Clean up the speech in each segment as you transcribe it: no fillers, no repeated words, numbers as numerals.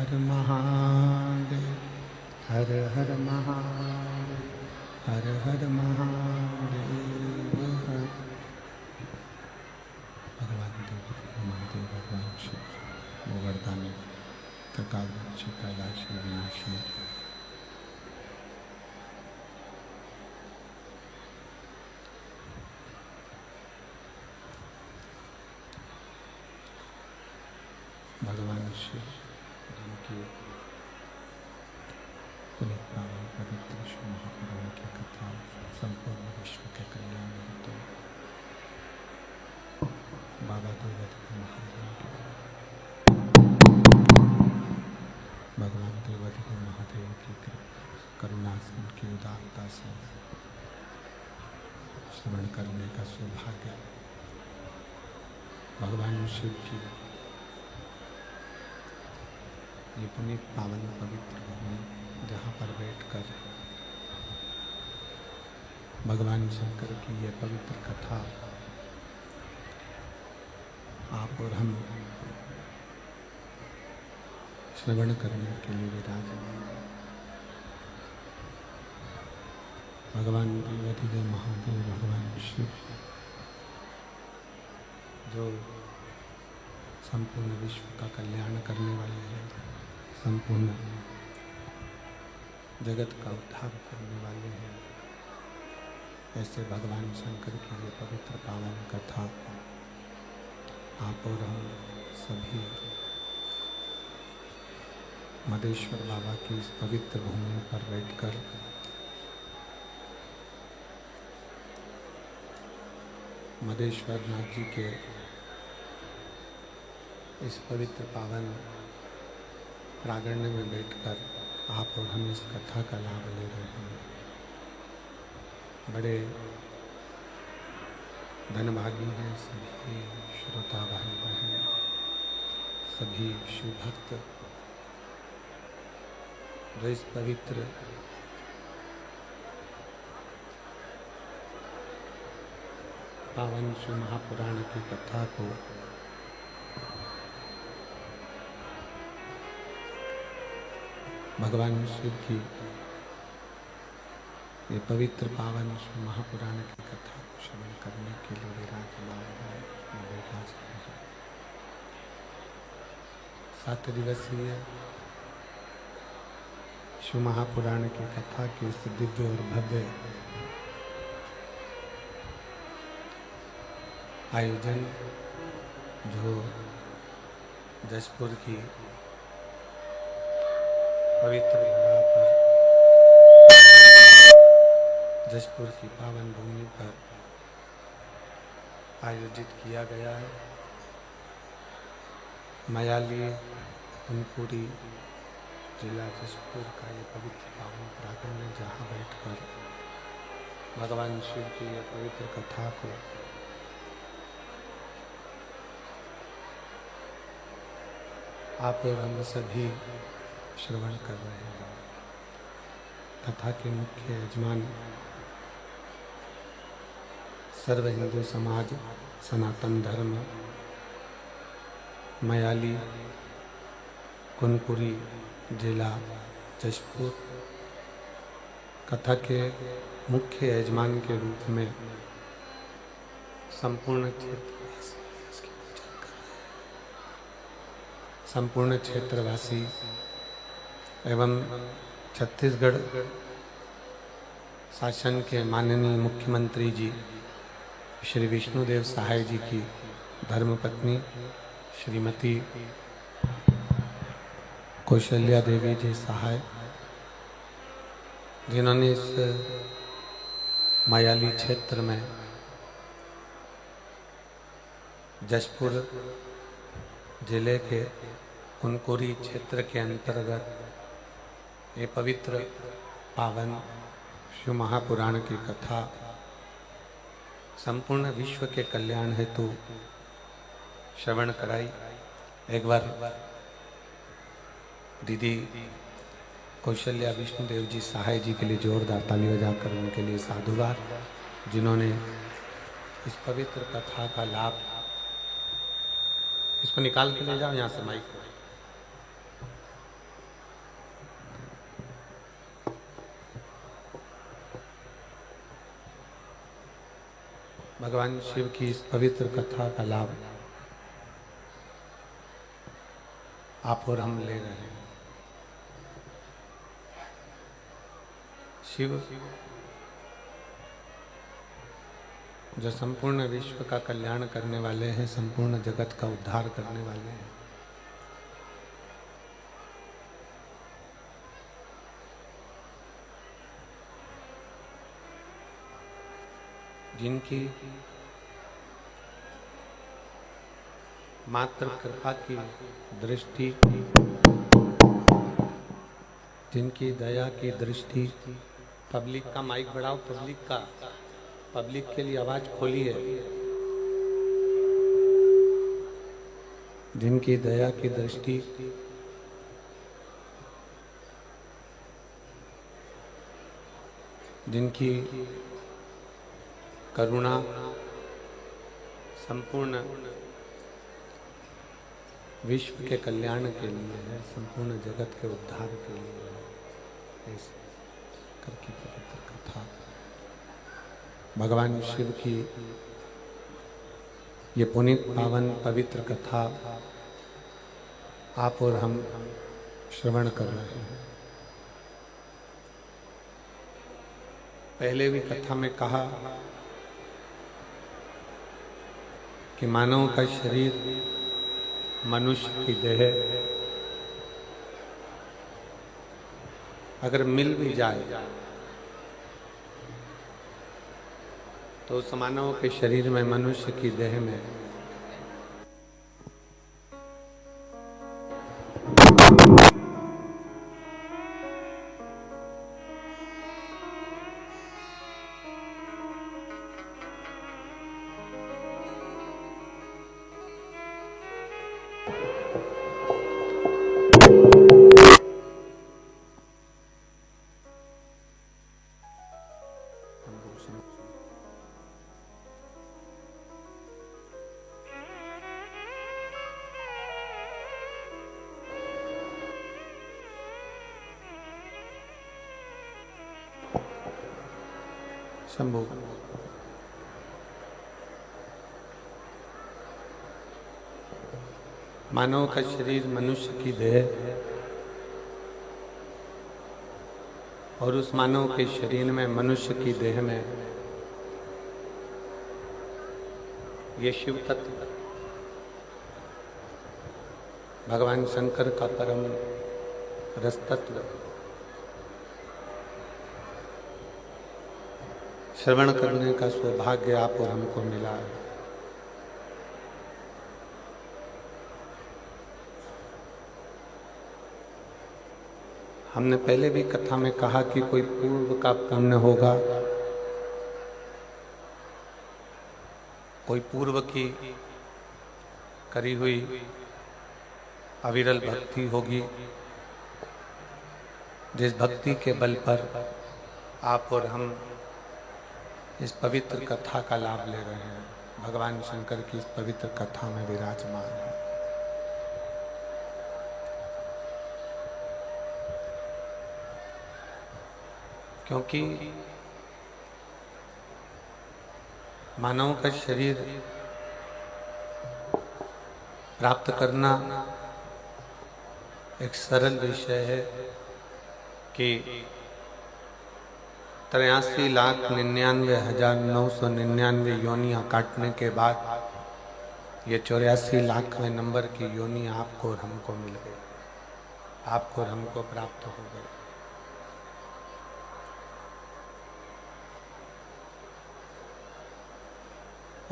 हर महादेव, हर हर महादेव, हर हर महादेव। भगवान देव महादेव, भगवान शिव गोवर्धन त्रिकालदर्शी कैलाशी विनाशी भगवान शिव जिनकी पुनीत पावन पवित्र शिव महापुराण की कथा संपूर्ण विश्व के कल्याण हेतु बाबा देवाधिदेव महादेव की, भगवान देवाधिदेव महादेव की करुणा से, उनकी उदारता से श्रवण करने का सौभाग्य भगवान शिव की ये पुनीत पावन पवित्र भूमि, जहाँ पर बैठकर भगवान शंकर की ये पवित्र कथा आप और हम श्रवण करने के लिए विराजमान। भगवान देवाधिदेव महादेव भगवान शिव जो संपूर्ण विश्व का कल्याण करने वाले हैं, संपूर्ण जगत का उद्धार करने वाले हैं, ऐसे भगवान शंकर की ये पवित्र पावन कथा आप और हम सभी मदेश्वर बाबा की इस पवित्र भूमि पर बैठकर मदेश्वर नाथ जी के इस पवित्र पावन प्रांगण में बैठकर आप और हम इस कथा का लाभ ले रहे हैं। बड़े धनभागी हैं सभी श्रोता भाई बहन, सभी शिव भक्त जो इस पवित्र पावन शिव महापुराण की कथा को भगवान शिव की ये पवित्र पावन शिव महापुराण की कथा को श्रवण करने के लिए विराजमान है। 7 दिवसीय शिव महापुराण की कथा की इस दिव्य और भव्य आयोजन जो जशपुर की पवित्र धरा पर, जशपुर की पावन भूमि पर आयोजित किया गया है। मयाली कुनकुरी जिला जशपुर का ये पवित्र पावन प्रांगण में, जहाँ बैठकर भगवान शिव की ये पवित्र कथा को आप और हम सभी श्रवण कर रहे हैं। कथा के मुख्य यजमान सर्व हिंदू समाज सनातन धर्म मयाली कुनकुरी जिला जशपुर, कथा के मुख्य यजमान के रूप में संपूर्ण क्षेत्रवासी एवं छत्तीसगढ़ शासन के माननीय मुख्यमंत्री जी श्री विष्णुदेव सहाय जी की धर्मपत्नी श्रीमती कौशल्या देवी जी सहाय, जिन्होंने इस मयाली क्षेत्र में जशपुर जिले के कुनकुरी क्षेत्र के अंतर्गत ये पवित्र पावन शिव महापुराण की कथा संपूर्ण विश्व के कल्याण हेतु श्रवण कराई। एक बार दीदी कौशल्या विष्णुदेव जी सहाय जी के लिए जोरदार ताली बजाकर उनके लिए साधुवाद, जिन्होंने इस पवित्र कथा का लाभ, इसको निकाल के ले जाओ यहाँ से माइक, भगवान शिव की इस पवित्र कथा का लाभ आप और हम ले रहे हैं। शिव जो संपूर्ण विश्व का कल्याण करने वाले हैं, संपूर्ण जगत का उद्धार करने वाले हैं, जिनकी मात्र कृपा की दृष्टि, जिनकी दया की दृष्टि, पब्लिक का माइक बढ़ाओ, पब्लिक के लिए आवाज खोली है, जिनकी दया की दृष्टि जिनकी करुणा संपूर्ण विश्व के कल्याण के लिए है, संपूर्ण जगत के उद्धार के लिए है। इस करके पवित्र कथा भगवान शिव की ये पुनीत पावन पवित्र कथा आप और हम श्रवण कर रहे हैं। पहले भी कथा में कहा कि मानव का शरीर मनुष्य की देह अगर मिल भी जाए तो उस मानव के शरीर में, मनुष्य की देह में संभोग मानव का शरीर मनुष्य की देह और उस मानव के शरीर में, मनुष्य की देह में ये शिव तत्व भगवान शंकर का परम रस तत्व श्रवण करने का सौभाग्य आप और हमको मिला है। हमने पहले भी कथा में कहा कि कोई पूर्व का पुण्य होगा, कोई पूर्व की करी हुई अविरल भक्ति होगी, जिस भक्ति के बल पर आप और हम इस पवित्र कथा का लाभ ले रहे हैं। भगवान शंकर की इस पवित्र कथा में विराजमान है। क्योंकि मानव का शरीर प्राप्त करना एक सरल विषय है कि 83,99,999 योनियां काटने के बाद ये 84,00,000वें नंबर की योनि आपको और हमको मिल गई, आपको और हमको प्राप्त हो गई।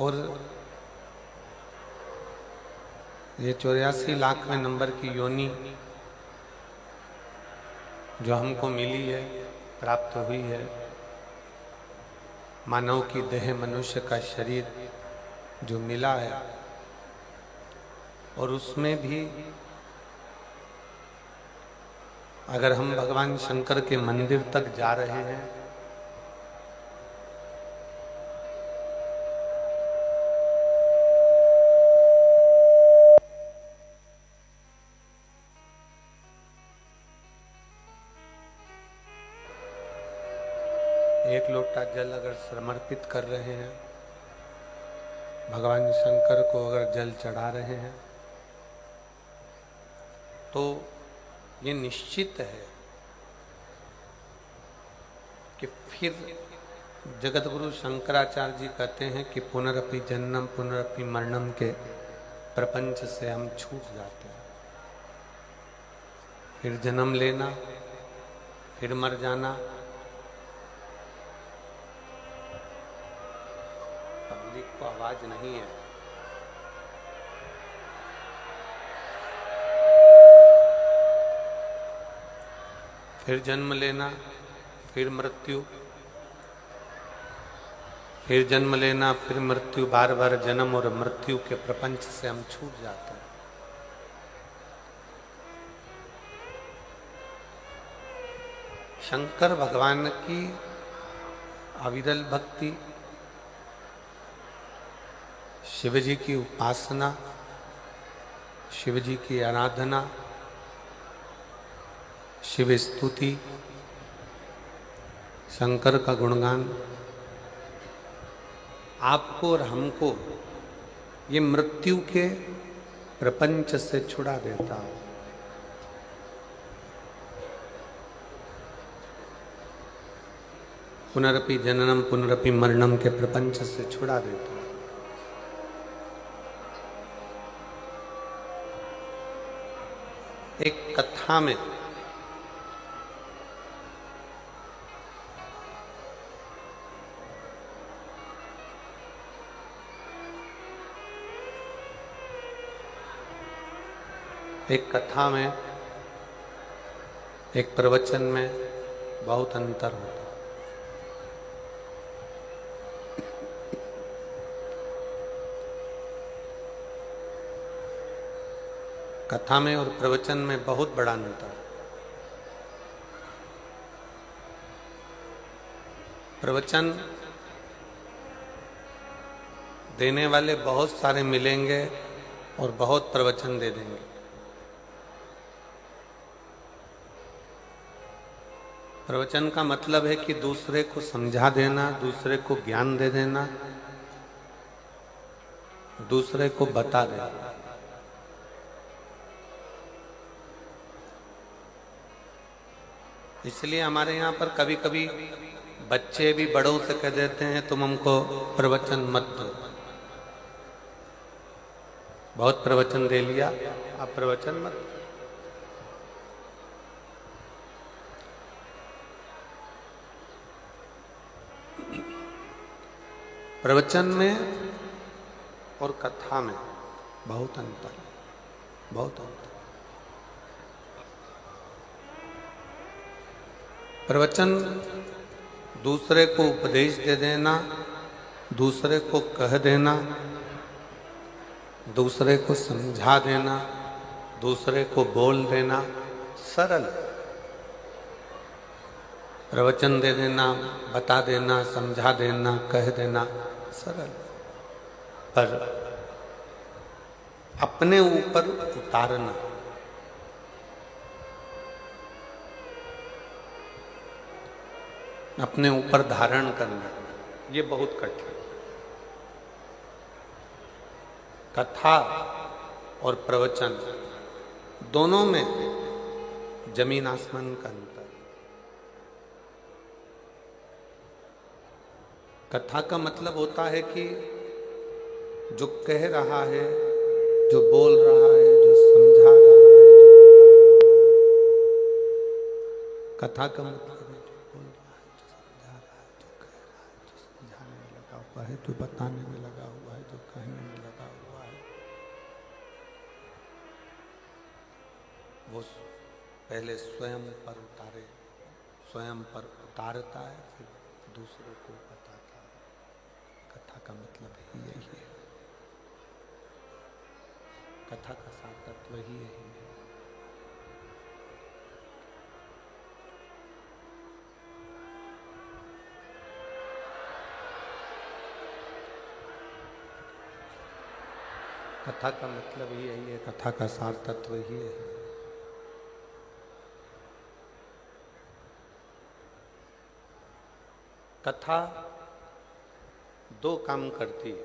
और ये 84,00,000वें नंबर की योनि जो हमको मिली है, प्राप्त हुई है, मानव की देह, मनुष्य का शरीर जो मिला है, और उसमें भी अगर हम भगवान शंकर के मंदिर तक जा रहे हैं एक लोटा जल अगर समर्पित कर रहे हैं भगवान शंकर को अगर जल चढ़ा रहे हैं तो ये निश्चित है कि फिर जगतगुरु शंकराचार्य जी कहते हैं कि पुनरपि जन्म पुनरपि मरणम के प्रपंच से हम छूट जाते हैं। फिर जन्म लेना, फिर मर जाना। पब्लिक को आवाज नहीं है। फिर जन्म लेना, फिर मृत्यु, फिर जन्म लेना, फिर मृत्यु, बार बार जन्म और मृत्यु के प्रपंच से हम छूट जाते हैं। शंकर भगवान की अविरल भक्ति, शिव जी की उपासना, शिव जी की आराधना, शिव स्तुति, शंकर का गुणगान आपको और हमको ये मृत्यु के प्रपंच से छुड़ा देता है। पुनरपि जननम पुनरपि मरणम के प्रपंच से छुड़ा देता है। एक कथा में एक प्रवचन में बहुत अंतर होता है। कथा में और प्रवचन में बहुत बड़ा अंतर है। प्रवचन देने वाले बहुत सारे मिलेंगे और बहुत प्रवचन दे देंगे। प्रवचन का मतलब है कि दूसरे को समझा देना, दूसरे को ज्ञान दे देना, दूसरे को बता देना। इसलिए हमारे यहाँ पर कभी कभी बच्चे भी बड़ों से कह देते हैं तुम हमको प्रवचन मत दो। बहुत प्रवचन दे लिया, आप प्रवचन मत दो। प्रवचन में और कथा में बहुत अंतर है, बहुत अंतर। प्रवचन दूसरे को उपदेश दे देना, दूसरे को कह देना, दूसरे को समझा देना, दूसरे को बोल देना, सरल। प्रवचन दे देना, बता देना, समझा देना, कह देना, सरल। पर अपने ऊपर उतारना, अपने ऊपर धारण करना, ये बहुत कठिन। कथा और प्रवचन दोनों में जमीन आसमान का अंतर। कथा का मतलब होता है कि जो कह रहा है, जो बोल रहा है, जो समझा रहा है, जो बता रहा है। कथा का मतलब है जो बोल रहा है, जो समझा रहा है, जो कह रहा है, जो समझाने में लगा हुआ है, जो बताने में लगा हुआ है, जो कहने में लगा हुआ है। वो पहले स्वयं पर उतारे, स्वयं पर उतारता है, फिर दूसरों को बताता है। कथा का मतलब ही यही है। कथा का सार तत्व ही यही है। कथा का मतलब ही यही है, कथा का सार तत्व ही है। कथा दो काम करती है।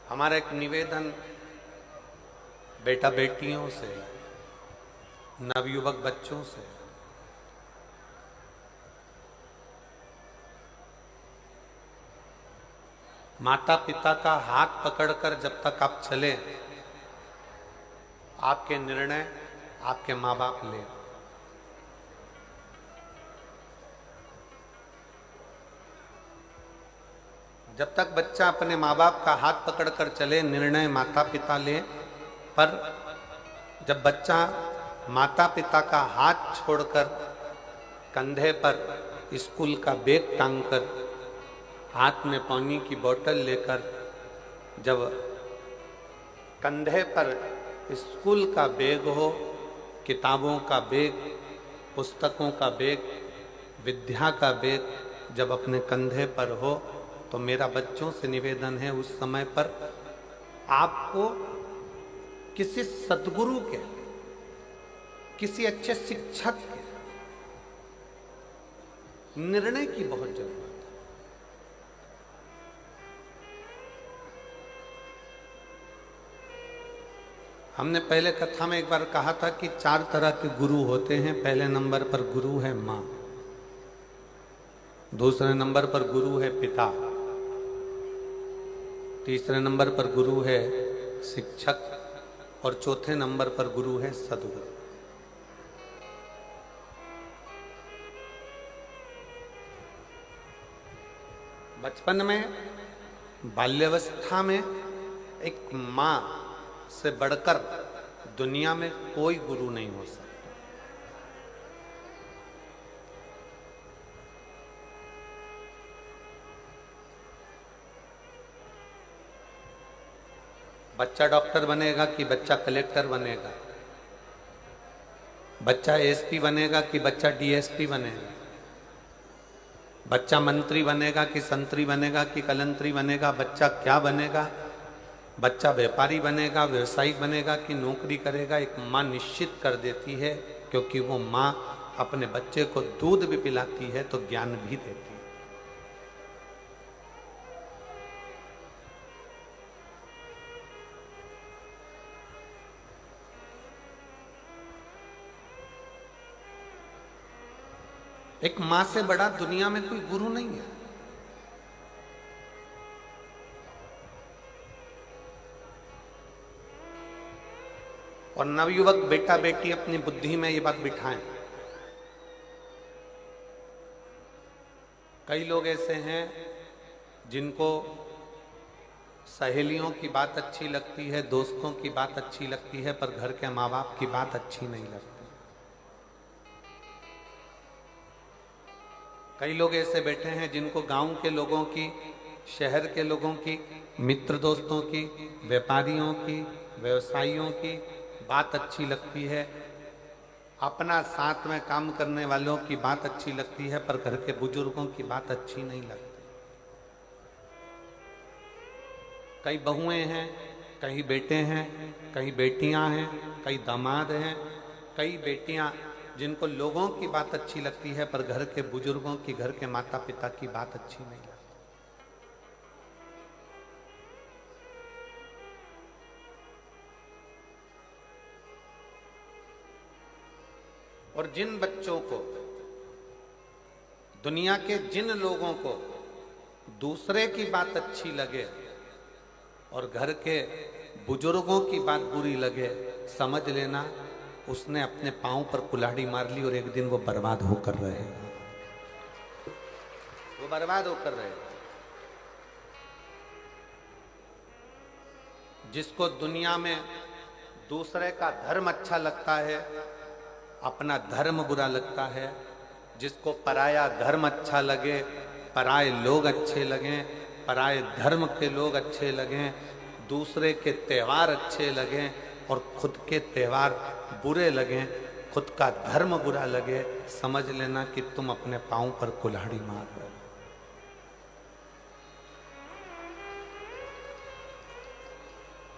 हमारा एक निवेदन बेटा बेटियों से, नवयुवक बच्चों से, माता पिता का हाथ पकड़कर जब तक आप चले, आपके निर्णय आपके माँ बाप ले। जब तक बच्चा अपने माँ बाप का हाथ पकड़कर चले, निर्णय माता पिता ले। पर जब बच्चा माता पिता का हाथ छोड़कर कंधे पर स्कूल का बैग टांगकर, हाथ में पानी की बोतल लेकर, जब कंधे पर स्कूल का बैग हो, किताबों का बैग, पुस्तकों का बैग, विद्या का बैग जब अपने कंधे पर हो, तो मेरा बच्चों से निवेदन है, उस समय पर आपको किसी सद्गुरु के, किसी अच्छे शिक्षक के निर्णय की बहुत जरूरत है। हमने पहले कथा में एक बार कहा था कि 4 तरह के गुरु होते हैं। पहले नंबर पर गुरु है मां, दूसरे नंबर पर गुरु है पिता, तीसरे नंबर पर गुरु है शिक्षक और चौथे नंबर पर गुरु है सद्गुरु। बचपन में, बाल्यावस्था में एक मां से बढ़कर दुनिया में कोई गुरु नहीं हो सकता। बच्चा डॉक्टर बनेगा कि बच्चा कलेक्टर बनेगा, बच्चा एसपी बनेगा कि बच्चा डीएसपी बनेगा, बच्चा मंत्री बनेगा कि संतरी बनेगा कि कलंतरी बनेगा, बच्चा क्या बनेगा, बच्चा व्यापारी बनेगा, व्यवसायिक बनेगा कि नौकरी करेगा, एक माँ निश्चित कर देती है। क्योंकि वो माँ अपने बच्चे को दूध भी पिलाती है तो ज्ञान भी देती है। एक मां से बड़ा दुनिया में कोई गुरु नहीं है। और नवयुवक बेटा बेटी अपनी बुद्धि में ये बात बिठाएं। कई लोग ऐसे हैं जिनको सहेलियों की बात अच्छी लगती है, दोस्तों की बात अच्छी लगती है, पर घर के माँ बाप की बात अच्छी नहीं लगती। कई लोग ऐसे बैठे हैं जिनको गांव के लोगों की, शहर के लोगों की, मित्र दोस्तों की, व्यापारियों की, व्यवसायियों की बात अच्छी लगती है, अपना साथ में काम करने वालों की बात अच्छी लगती है, पर घर के बुजुर्गों की बात अच्छी नहीं लगती। कई बहुएं हैं, कई बेटे हैं, कई बेटियां हैं, कई दामाद हैं, कई बेटियां जिनको लोगों की बात अच्छी लगती है, पर घर के बुजुर्गों की, घर के माता पिता की बात अच्छी नहीं लगती। और जिन बच्चों को, दुनिया के जिन लोगों को दूसरे की बात अच्छी लगे और घर के बुजुर्गों की बात बुरी लगे, समझ लेना उसने अपने पांव पर कुल्हाड़ी मार ली और एक दिन वो बर्बाद होकर रहेगा। वो बर्बाद होकर रहेगा। जिसको दुनिया में दूसरे का धर्म अच्छा लगता है, अपना धर्म बुरा लगता है, जिसको पराया धर्म अच्छा लगे, पराए लोग अच्छे लगें, पराए धर्म के लोग अच्छे लगें, दूसरे के त्यौहार अच्छे लगें और खुद के त्यौहार बुरे लगें, खुद का धर्म बुरा लगे, समझ लेना कि तुम अपने पांव पर कुल्हाड़ी मार रहे हो।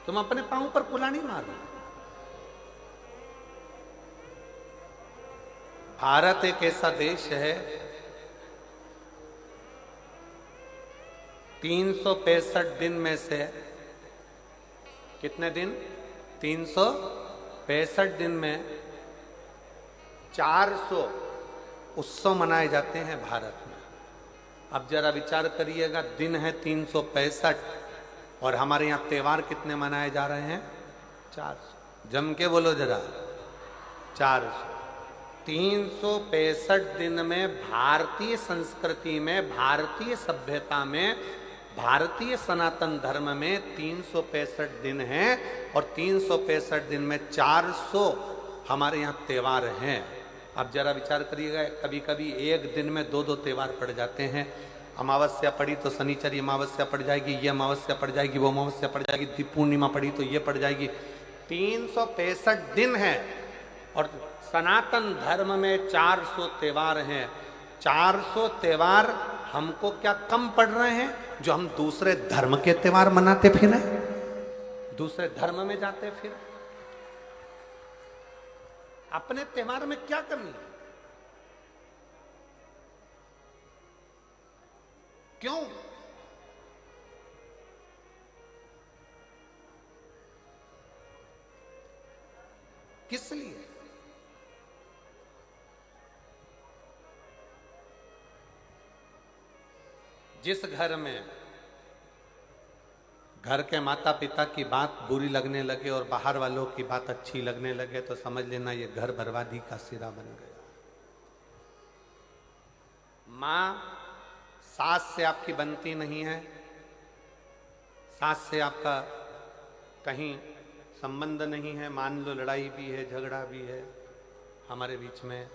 तुम अपने पांव पर कुल्हाड़ी मार रहे हो। भारत एक ऐसा देश है, 365 दिन में से कितने दिन? 365 दिन में 400 उत्सव मनाए जाते हैं भारत में। अब जरा विचार करिएगा, दिन है 365 और हमारे यहाँ त्योहार कितने मनाए जा रहे हैं? 400। जम के बोलो जरा, 400। 365 दिन में भारतीय संस्कृति में, भारतीय सभ्यता में, भारतीय सनातन धर्म में 365 दिन हैं और 365 दिन में 400 हमारे यहाँ त्योहार हैं। अब जरा विचार करिएगा, कभी कभी एक दिन में 2-2 त्योहार पड़ जाते हैं। अमावस्या पड़ी तो शनिचरी अमावस्या पड़ जाएगी, ये अमावस्या पड़ जाएगी, वो अमावस्या पड़ जाएगी, पूर्णिमा पड़ी तो ये पड़ जाएगी। 365 दिन है और सनातन धर्म में 400 त्योहार हैं। 400 त्योहार हमको क्या कम पड़ रहे हैं जो हम दूसरे धर्म के त्योहार मनाते फिर हैं, दूसरे धर्म में जाते फिर? अपने त्योहार में क्या कमी है? क्यों? किस लिए? जिस घर में घर के माता पिता की बात बुरी लगने लगे और बाहर वालों की बात अच्छी लगने लगे तो समझ लेना ये घर बर्बादी का सिरा बन गया। मां सास से आपकी बनती नहीं है, सास से आपका कहीं संबंध नहीं है, मान लो लड़ाई भी है, झगड़ा भी है। हमारे बीच में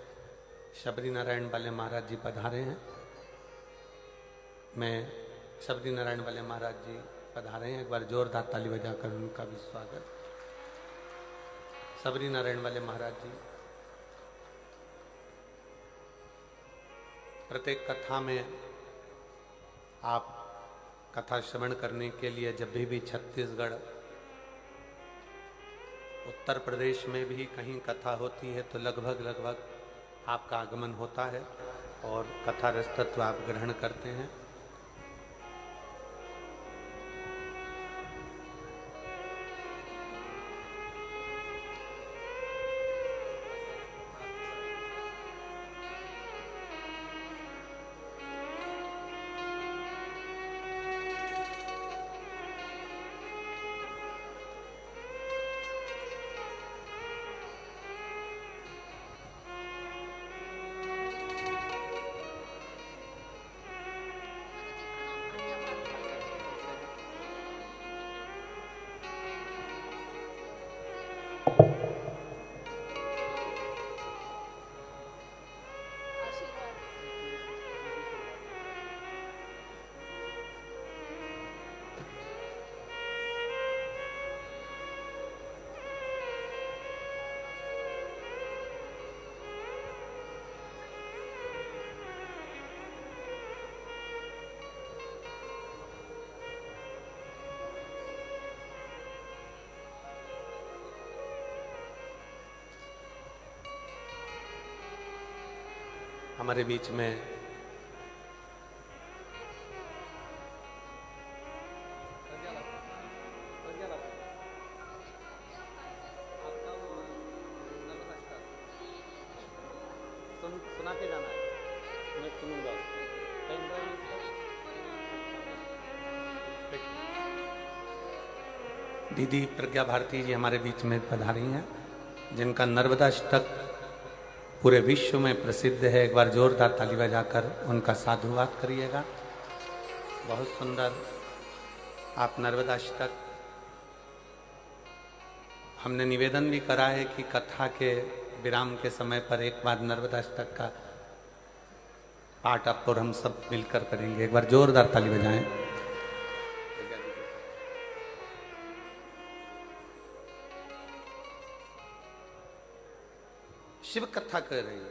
शबरी नारायण वाले महाराज जी पधारे हैं। मैं शबरी नारायण वाले महाराज जी पधारे हैं, एक बार जोरदार ताली बजाकर उनका भी स्वागत। शबरी नारायण वाले महाराज जी प्रत्येक कथा में आप कथा श्रवण करने के लिए जब भी छत्तीसगढ़, उत्तर प्रदेश में भी कहीं कथा होती है तो लगभग आपका आगमन होता है और कथा रस तत्व आप ग्रहण करते हैं। हमारे बीच में सुना के जाना है, मैं सुनूंगा। दीदी प्रज्ञा भारती जी हमारे बीच में पधारी हैं, जिनका नर्मदा अष्टक पूरे विश्व में प्रसिद्ध है। एक बार जोरदार ताली बजाकर उनका साधुवाद करिएगा। बहुत सुंदर आप नर्मदा अष्टक, हमने निवेदन भी करा है कि कथा के विराम के समय पर एक बार नर्मदा अष्टक का पाठ आप और हम सब मिलकर करेंगे। एक बार जोरदार ताली बजाएं। शिव कथा कर रही है,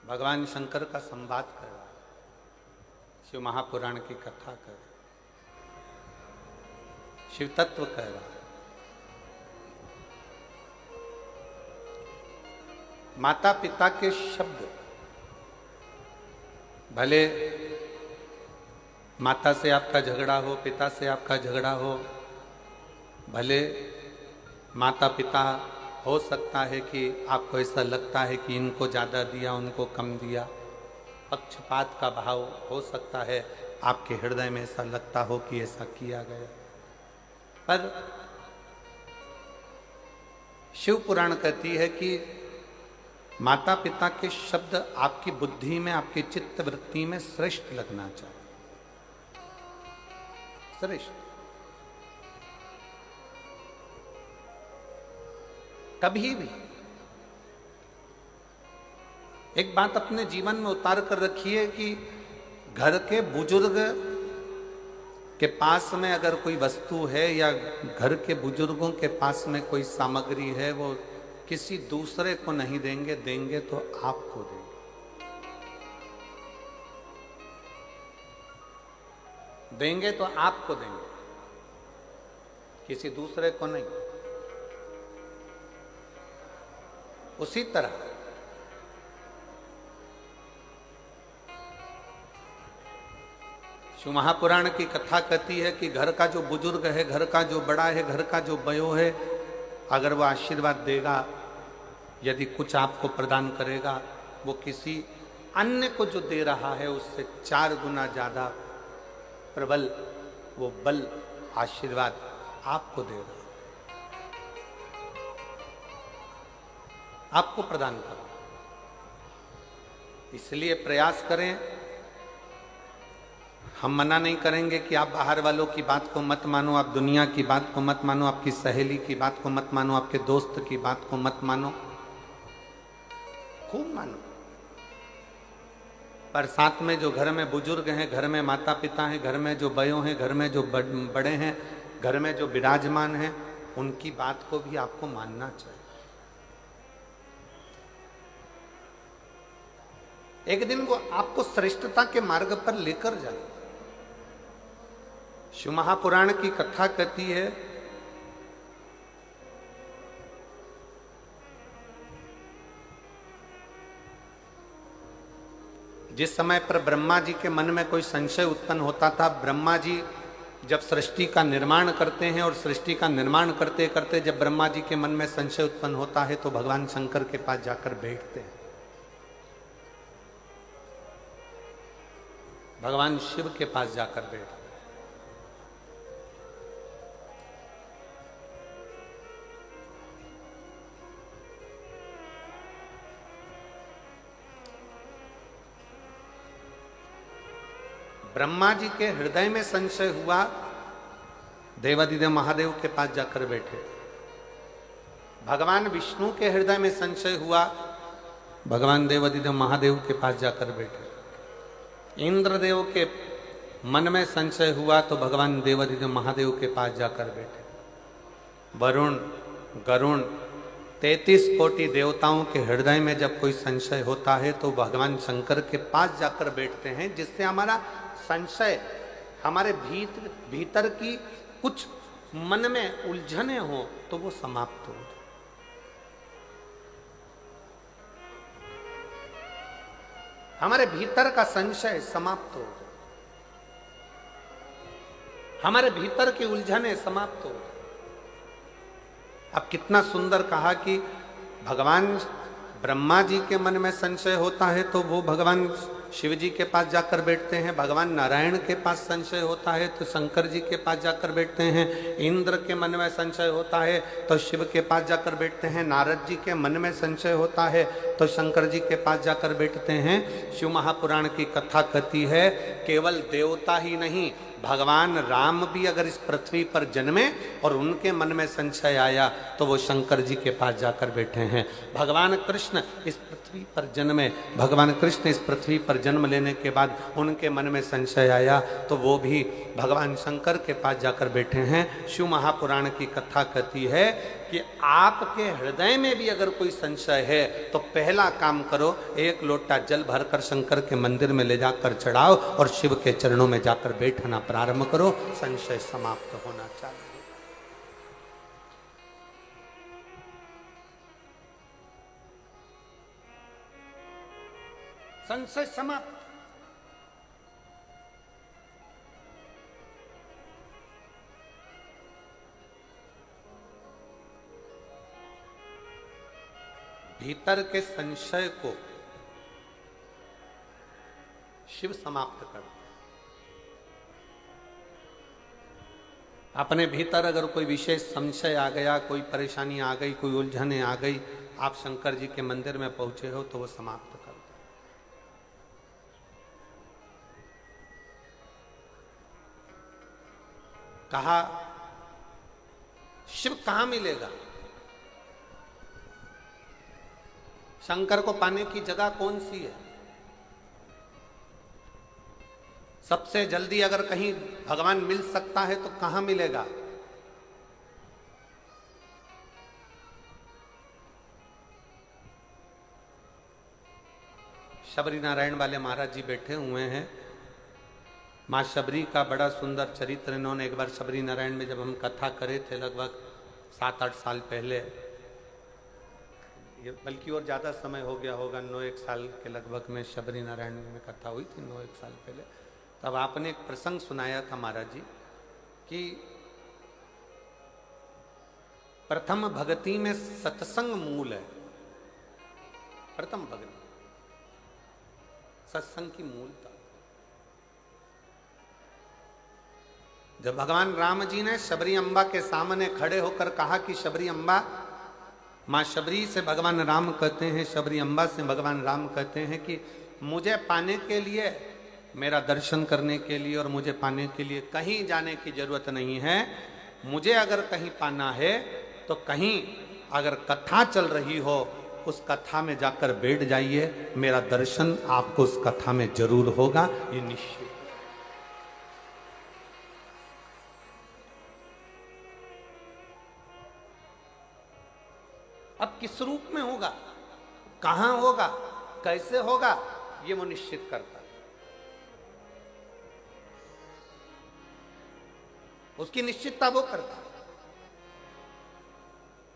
भगवान शंकर का संवाद कर रहा है, शिव महापुराण की कथा कर रहा है, शिव तत्व कर रहा है। माता पिता के शब्द भले माता से आपका झगड़ा हो, पिता से आपका झगड़ा हो, भले माता पिता हो सकता है कि आपको ऐसा लगता है कि इनको ज़्यादा दिया, उनको कम दिया, पक्षपात का भाव हो सकता है, आपके हृदय में ऐसा लगता हो कि ऐसा किया गया। पर शिव पुराण कहती है कि माता पिता के शब्द आपकी बुद्धि में, आपकी चित्त वृत्ति में श्रेष्ठ लगना चाहिए, श्रेष्ठ। कभी भी एक बात अपने जीवन में उतार कर रखिए कि घर के बुजुर्ग के पास में अगर कोई वस्तु है या घर के बुजुर्गों के पास में कोई सामग्री है, वो किसी दूसरे को नहीं देंगे, देंगे तो आपको देंगे। देंगे तो आपको देंगे, किसी दूसरे को नहीं। उसी तरह शिव महापुराण की कथा कहती है कि घर का जो बुजुर्ग है, घर का जो बड़ा है, घर का जो बयो है, अगर वो आशीर्वाद देगा, यदि कुछ आपको प्रदान करेगा, वो किसी अन्य को जो दे रहा है उससे 4 गुना ज्यादा प्रबल वो बल, आशीर्वाद आपको दे रहा है, आपको प्रदान करो। इसलिए प्रयास करें। हम मना नहीं करेंगे कि आप बाहर वालों की बात को मत मानो, आप दुनिया की बात को मत मानो, आपकी सहेली की बात को मत मानो, आपके दोस्त की बात को मत मानो, खूब मानो। पर साथ में जो घर में बुजुर्ग हैं, घर में माता पिता हैं, घर में जो बयो हैं, घर में जो बड़े हैं, घर में जो विराजमान हैं, उनकी बात को भी आपको मानना चाहिए। एक दिन वो आपको श्रेष्ठता के मार्ग पर लेकर जाए। शिव महापुराण की कथा कहती है जिस समय पर ब्रह्मा जी के मन में कोई संशय उत्पन्न होता था, ब्रह्मा जी जब सृष्टि का निर्माण करते हैं और सृष्टि का निर्माण करते करते जब ब्रह्मा जी के मन में संशय उत्पन्न होता है तो भगवान शंकर के पास जाकर बैठते हैं। भगवान शिव के पास जाकर बैठते। ब्रह्मा जी के हृदय में संशय हुआ, देवादिदेव महादेव के पास जाकर बैठे। भगवान विष्णु के हृदय में संशय हुआ, भगवान देवादिदेव महादेव के पास जाकर बैठे। इंद्रदेव के मन में संशय हुआ तो भगवान देवादिदेव महादेव के पास जाकर बैठे। वरुण, गरुण, 33 कोटि देवताओं के हृदय में जब कोई संशय होता है तो भगवान शंकर के पास जाकर बैठते हैं, जिससे हमारा संशय, हमारे भीतर की कुछ मन में उलझने हो तो वो समाप्त हो। हमारे भीतर का संशय समाप्त हो, हमारे भीतर की उलझने समाप्त हो। अब कितना सुंदर कहा कि भगवान ब्रह्मा जी के मन में संशय होता है तो वो भगवान शिव जी के पास जाकर बैठते हैं। भगवान नारायण के पास संशय होता है तो शंकर जी के पास जाकर बैठते हैं। इंद्र के मन में संशय होता है तो शिव के पास जाकर बैठते हैं। नारद जी के मन में संशय होता है तो शंकर जी के पास जाकर बैठते हैं। शिव महापुराण की कथा कहती है केवल देवता ही नहीं, भगवान राम भी अगर इस पृथ्वी पर जन्मे और उनके मन में संशय आया तो वो शंकर जी के पास जाकर बैठे हैं। भगवान कृष्ण इस पृथ्वी पर जन्मे, भगवान कृष्ण इस पृथ्वी पर जन्म लेने के बाद उनके मन में संशय आया तो वो भी भगवान शंकर के पास जाकर बैठे हैं। शिव महापुराण की कथा कहती है कि आपके हृदय में भी अगर कोई संशय है तो पहला काम करो, 1 लोटा जल भरकर शंकर के मंदिर में ले जाकर चढ़ाओ और शिव के चरणों में जाकर बैठना प्रारंभ करो। संशय समाप्त होना चाहिए। संशय समाप्त। भीतर के संशय को शिव समाप्त करते हैं। अपने भीतर अगर कोई विशेष संशय आ गया, कोई परेशानी आ गई, कोई उलझने आ गई, आप शंकर जी के मंदिर में पहुंचे हो तो वो समाप्त कर दो। कहा शिव कहां मिलेगा, शंकर को पाने की जगह कौन सी है। सबसे जल्दी अगर कहीं भगवान मिल सकता है तो कहां मिलेगा। शबरी नारायण वाले महाराज जी बैठे हुए हैं। मां शबरी का बड़ा सुंदर चरित्र इन्होंने एक बार शबरी नारायण में जब हम कथा करे थे लगभग 7-8 साल पहले, बल्कि और ज्यादा समय हो गया होगा, 9-1 साल के लगभग में शबरी नारायण में कथा हुई थी, 9-1 साल पहले। तब आपने एक प्रसंग सुनाया था महाराज जी कि प्रथम भक्ति में सत्संग मूल है। प्रथम भक्ति सत्संग की मूलता। जब भगवान राम जी ने शबरी अम्बा के सामने खड़े होकर कहा कि शबरी अम्बा, मां शबरी से भगवान राम कहते हैं, शबरी अम्बा से भगवान राम कहते हैं कि मुझे पाने के लिए, मेरा दर्शन करने के लिए और मुझे पाने के लिए कहीं जाने की जरूरत नहीं है। मुझे अगर कहीं पाना है तो कहीं अगर कथा चल रही हो उस कथा में जाकर बैठ जाइए, मेरा दर्शन आपको उस कथा में जरूर होगा, ये निश्चित। अब किस रूप में होगा, कहां होगा, कैसे होगा, ये वो निश्चित करता है। उसकी निश्चितता वो करता है।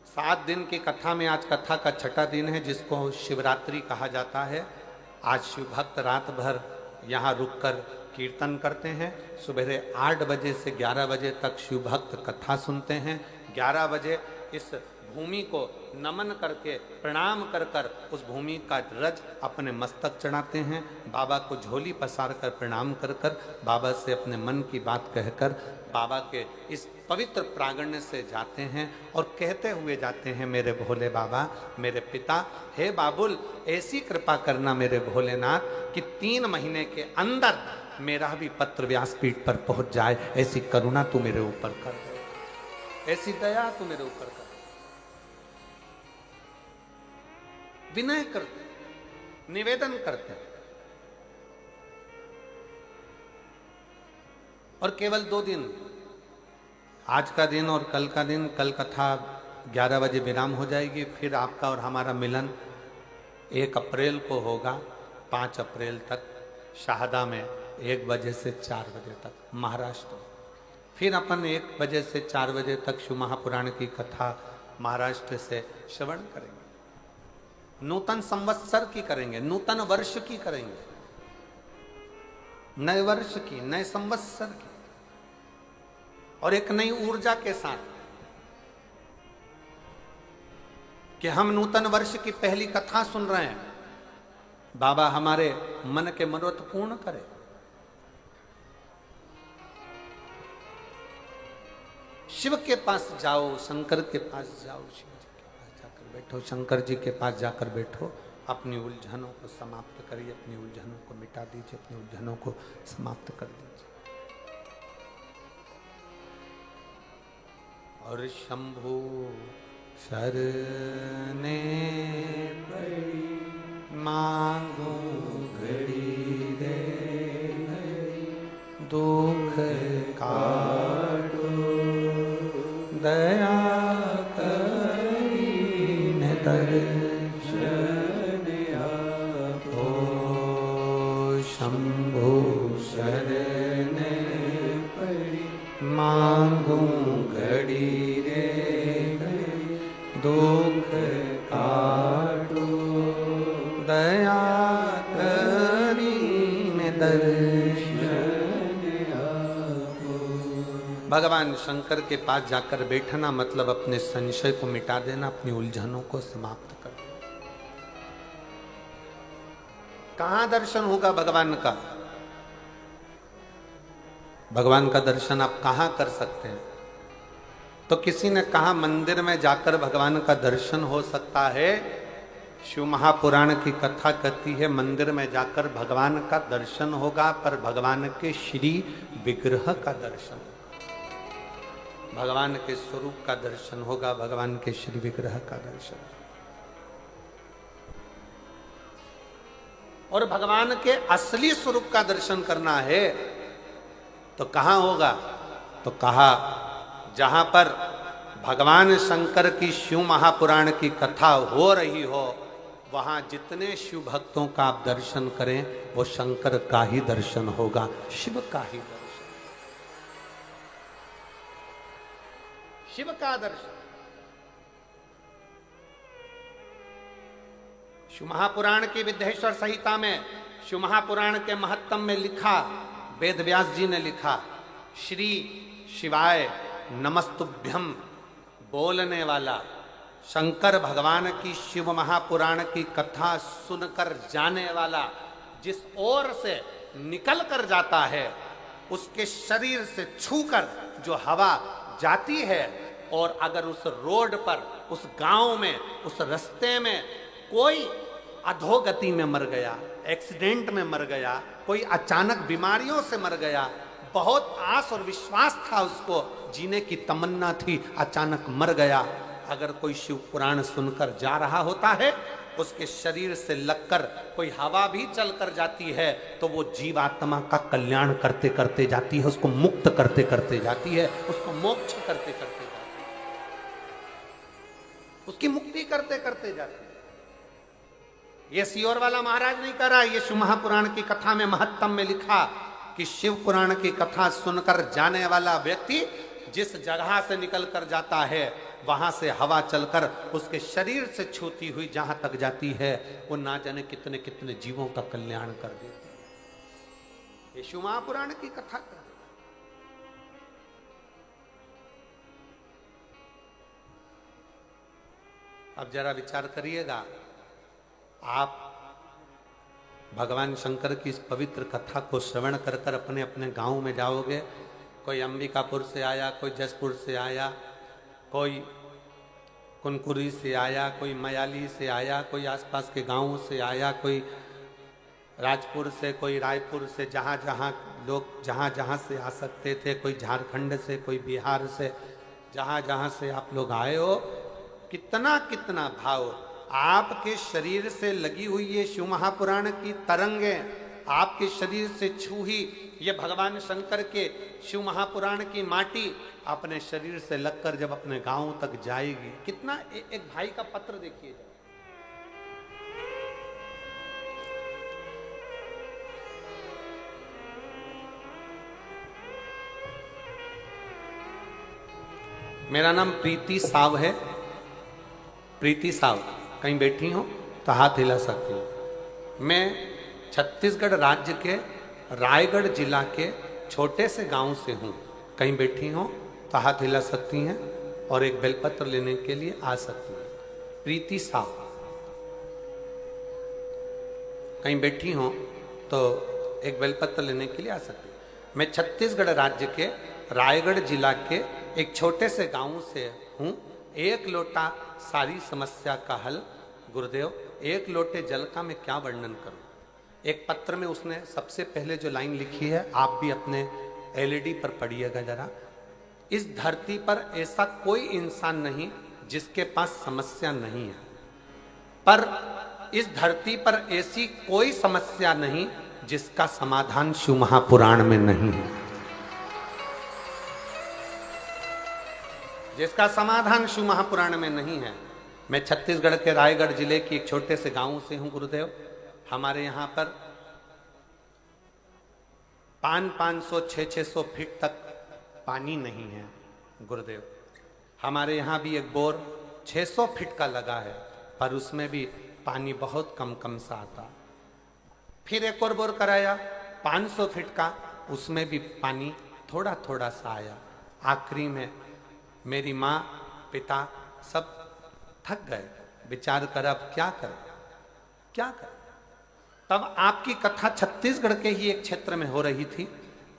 7 दिन की कथा में आज कथा का 6ठा दिन है, जिसको शिवरात्रि कहा जाता है। आज शिव भक्त रात भर यहाँ रुककर कीर्तन करते हैं। सुबह 8 बजे से 11 बजे तक शिव भक्त कथा सुनते हैं। 11 बजे इस भूमि को नमन करके, प्रणाम कर कर उस भूमि का रज अपने मस्तक चढ़ाते हैं। बाबा को झोली पसार कर प्रणाम कर कर, बाबा से अपने मन की बात कहकर बाबा के इस पवित्र प्रांगण से जाते हैं और कहते हुए जाते हैं, मेरे भोले बाबा, मेरे पिता, हे बाबुल, ऐसी कृपा करना मेरे भोलेनाथ कि 3 महीने के अंदर मेरा भी पत्र व्यासपीठ पर पहुंच जाए। ऐसी करुणा तू मेरे ऊपर कर दे, ऐसी दया तू मेरे ऊपर कर। विनय करते, निवेदन करते हैं। और केवल 2 दिन, आज का दिन और कल का दिन, कल कथा 11 बजे विराम हो जाएगी। फिर आपका और हमारा मिलन 1 अप्रैल को होगा, 5 अप्रैल तक शाहदा में 1 बजे से 4 बजे तक महाराष्ट्र। फिर अपन 1 बजे से 4 बजे तक शिव महापुराण की कथा महाराष्ट्र से श्रवण करेंगे। नूतन संवत्सर की करेंगे, नूतन वर्ष की करेंगे, नए वर्ष की, नए संवत्सर की, और एक नई ऊर्जा के साथ कि हम नूतन वर्ष की पहली कथा सुन रहे हैं। बाबा हमारे मन के मनोरथ पूर्ण करे। शिव के पास जाओ, शंकर के पास जाओ, शिव जी के पास जाकर बैठो, शंकर जी के पास जाकर बैठो। अपनी उलझनों को समाप्त करिए, अपनी उलझनों को मिटा दीजिए, अपनी उलझनों को समाप्त कर दीजिए। और शंभु शरणे पड़ी मांगो घड़ी दे, दुख काटो दया करीन दर्शन आपो। शंभु शरणे पड़ी मांगो घड़ी रे, दुख काटो दया करीन दर्शन आपो। भगवान शंकर के पास जाकर बैठना मतलब अपने संशय को मिटा देना, अपनी उलझनों को समाप्त कर देना। कहां दर्शन होगा भगवान का? भगवान का दर्शन आप कहां कर सकते हैं? तो किसी ने कहा मंदिर में जाकर भगवान का दर्शन हो सकता है। शिव महापुराण की कथा कहती है मंदिर में जाकर भगवान का दर्शन होगा, पर भगवान के श्री विग्रह का दर्शन होगा, भगवान के स्वरूप का दर्शन होगा, भगवान के श्री विग्रह का दर्शन। और भगवान के असली स्वरूप का दर्शन करना है तो कहां होगा? तो कहा जहां पर भगवान शंकर की शिव महापुराण की कथा हो रही हो, वहां जितने शिव भक्तों का आप दर्शन करें वो शंकर का ही दर्शन होगा, शिव का ही दर्शन, शिव का दर्शन। शिव महापुराण की विद्येश्वर संहिता में, शिव महापुराण के महत्तम में लिखा, वेद व्यास जी ने लिखा, श्री शिवाय नमस्तुभ्यम बोलने वाला शंकर भगवान की शिव महापुराण की कथा सुनकर जाने वाला जिस ओर से निकल कर जाता है, उसके शरीर से छूकर जो हवा जाती है, और अगर उस रोड पर, उस गांव में, उस रास्ते में कोई अधोगति में मर गया, एक्सीडेंट में मर गया, कोई अचानक बीमारियों से मर गया, बहुत आस और विश्वास था उसको, जीने की तमन्ना थी, अचानक मर गया, अगर कोई शिव पुराण सुनकर जा रहा होता है, उसके शरीर से लगकर कोई हवा भी चलकर जाती है तो वो जीवात्मा का कल्याण करते करते जाती है, उसको मुक्त करते करते जाती है, उसको मोक्ष करते करते जाती है, उसकी मुक्ति करते करते जाती है। ये सियोर वाला महाराज नहीं कर रहा, ये शिव महापुराण की कथा में महत्तम में लिखा कि शिव पुराण की कथा सुनकर जाने वाला व्यक्ति जिस जगह से निकल कर जाता है, वहां से हवा चलकर उसके शरीर से छूती हुई जहां तक जाती है, वो ना जाने कितने कितने जीवों का कल्याण कर देती है। ये शिव महापुराण की कथा कर। अब जरा विचार करिएगा, आप भगवान शंकर की इस पवित्र कथा को श्रवण कर कर अपने अपने गांव में जाओगे, कोई अंबिकापुर से आया, कोई जसपुर से आया, कोई कुनकुरी से आया, कोई मयाली से आया, कोई आसपास के गांवों से आया, कोई राजपुर से, कोई रायपुर से, जहाँ जहाँ लोग जहाँ जहाँ से आ सकते थे, कोई झारखंड से, कोई बिहार से, जहाँ जहाँ से आप लोग आए हो, कितना कितना भाव आपके शरीर से लगी हुई ये शिव महापुराण की तरंगें, आपके शरीर से छूही ये भगवान शंकर के शिव महापुराण की माटी अपने शरीर से लगकर जब अपने गांव तक जाएगी, कितना एक भाई का पत्र देखिए। मेरा नाम प्रीति साव है, प्रीति साव, कहीं बैठी हो तो हाथ हिला सकती हूँ। मैं छत्तीसगढ़ राज्य के रायगढ़ जिला के छोटे से गांव से हूँ, कहीं बैठी हो तो हाथ हिला सकती हैं और एक बेलपत्र लेने के लिए आ सकती हैं। प्रीति साव, कहीं बैठी हो तो एक बेलपत्र लेने के लिए आ सकती हैं। मैं छत्तीसगढ़ राज्य के रायगढ़ जिला के एक छोटे से गांव से हूँ। एक लोटा सारी समस्या का हल गुरुदेव, एक लोटे जल का मैं क्या वर्णन करूं। एक पत्र में उसने सबसे पहले जो लाइन लिखी है, आप भी अपने एलईडी पर पढ़िएगा जरा। इस धरती पर ऐसा कोई इंसान नहीं जिसके पास समस्या नहीं है, पर इस धरती पर ऐसी कोई समस्या नहीं जिसका समाधान शिव महापुराण में नहीं है, जिसका समाधान शिव महापुराण में नहीं है। मैं छत्तीसगढ़ के रायगढ़ जिले की एक छोटे से गांव से हूं गुरुदेव। हमारे यहाँ पर 500 600 फीट तक पानी नहीं है गुरुदेव। हमारे यहाँ भी एक बोर 600 फीट का लगा है, पर उसमें भी पानी बहुत कम कम सा आता। फिर एक और बोर कराया 500 फीट का, उसमें भी पानी थोड़ा थोड़ा सा आया। आखिरी में मेरी माँ पिता सब थक गए, विचार कर अब क्या करें क्या करें। तब आपकी कथा छत्तीसगढ़ के ही एक क्षेत्र में हो रही थी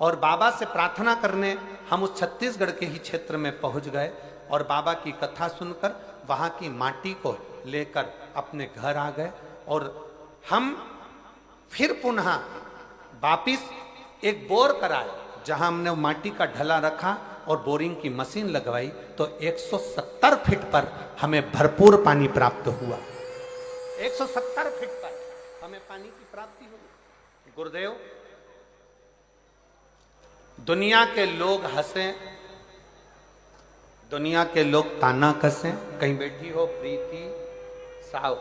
और बाबा से प्रार्थना करने हम उस छत्तीसगढ़ के ही क्षेत्र में पहुंच गए और बाबा की कथा सुनकर वहां की माटी को लेकर अपने घर आ गए और हम फिर पुनः वापिस एक बोर कराए जहां हमने माटी का ढला रखा और बोरिंग की मशीन लगवाई तो 170 फीट पर हमें भरपूर पानी प्राप्त हुआ। 170 फीट पर हमें पानी की प्राप्ति हुई। गुरुदेव, दुनिया के लोग हंसे, दुनिया के लोग ताना कसें, कहीं बैठी हो प्रीति साहु,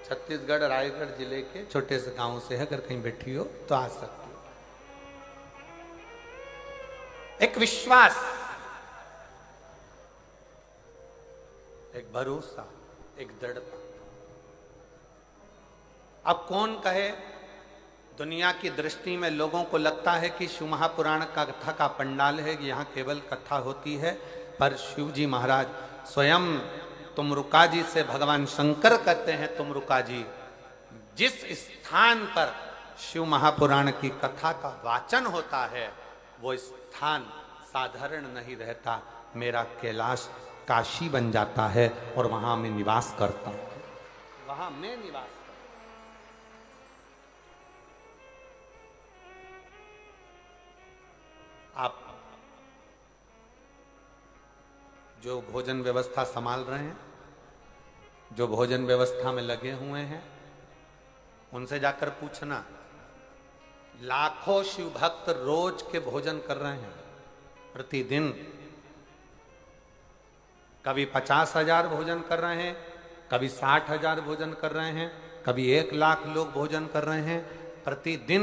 छत्तीसगढ़ रायगढ़ जिले के छोटे से गांव से है, अगर कहीं बैठी हो तो आ सकती हो। एक विश्वास, एक भरोसा, एक दृढ़ता। अब कौन कहे, दुनिया की दृष्टि में लोगों को लगता है कि शिव महापुराण का कथा का पंडाल है, यहाँ केवल कथा होती है, पर शिव जी महाराज स्वयं तुमरुका जी से भगवान शंकर कहते हैं, तुमरुका जी, जिस स्थान पर शिव महापुराण की कथा का वाचन होता है वो स्थान साधारण नहीं रहता, मेरा कैलाश काशी बन जाता है और वहां मैं निवास करता हूं, वहां मैं निवास करता हूं। आप जो भोजन व्यवस्था संभाल रहे हैं, जो भोजन व्यवस्था में लगे हुए हैं, उनसे जाकर पूछना, लाखों शिव भक्त रोज के भोजन कर रहे हैं प्रतिदिन। कभी 50,000 भोजन कर रहे हैं, कभी 60,000 भोजन कर रहे हैं, कभी 1,00,000 लोग भोजन कर रहे हैं प्रतिदिन।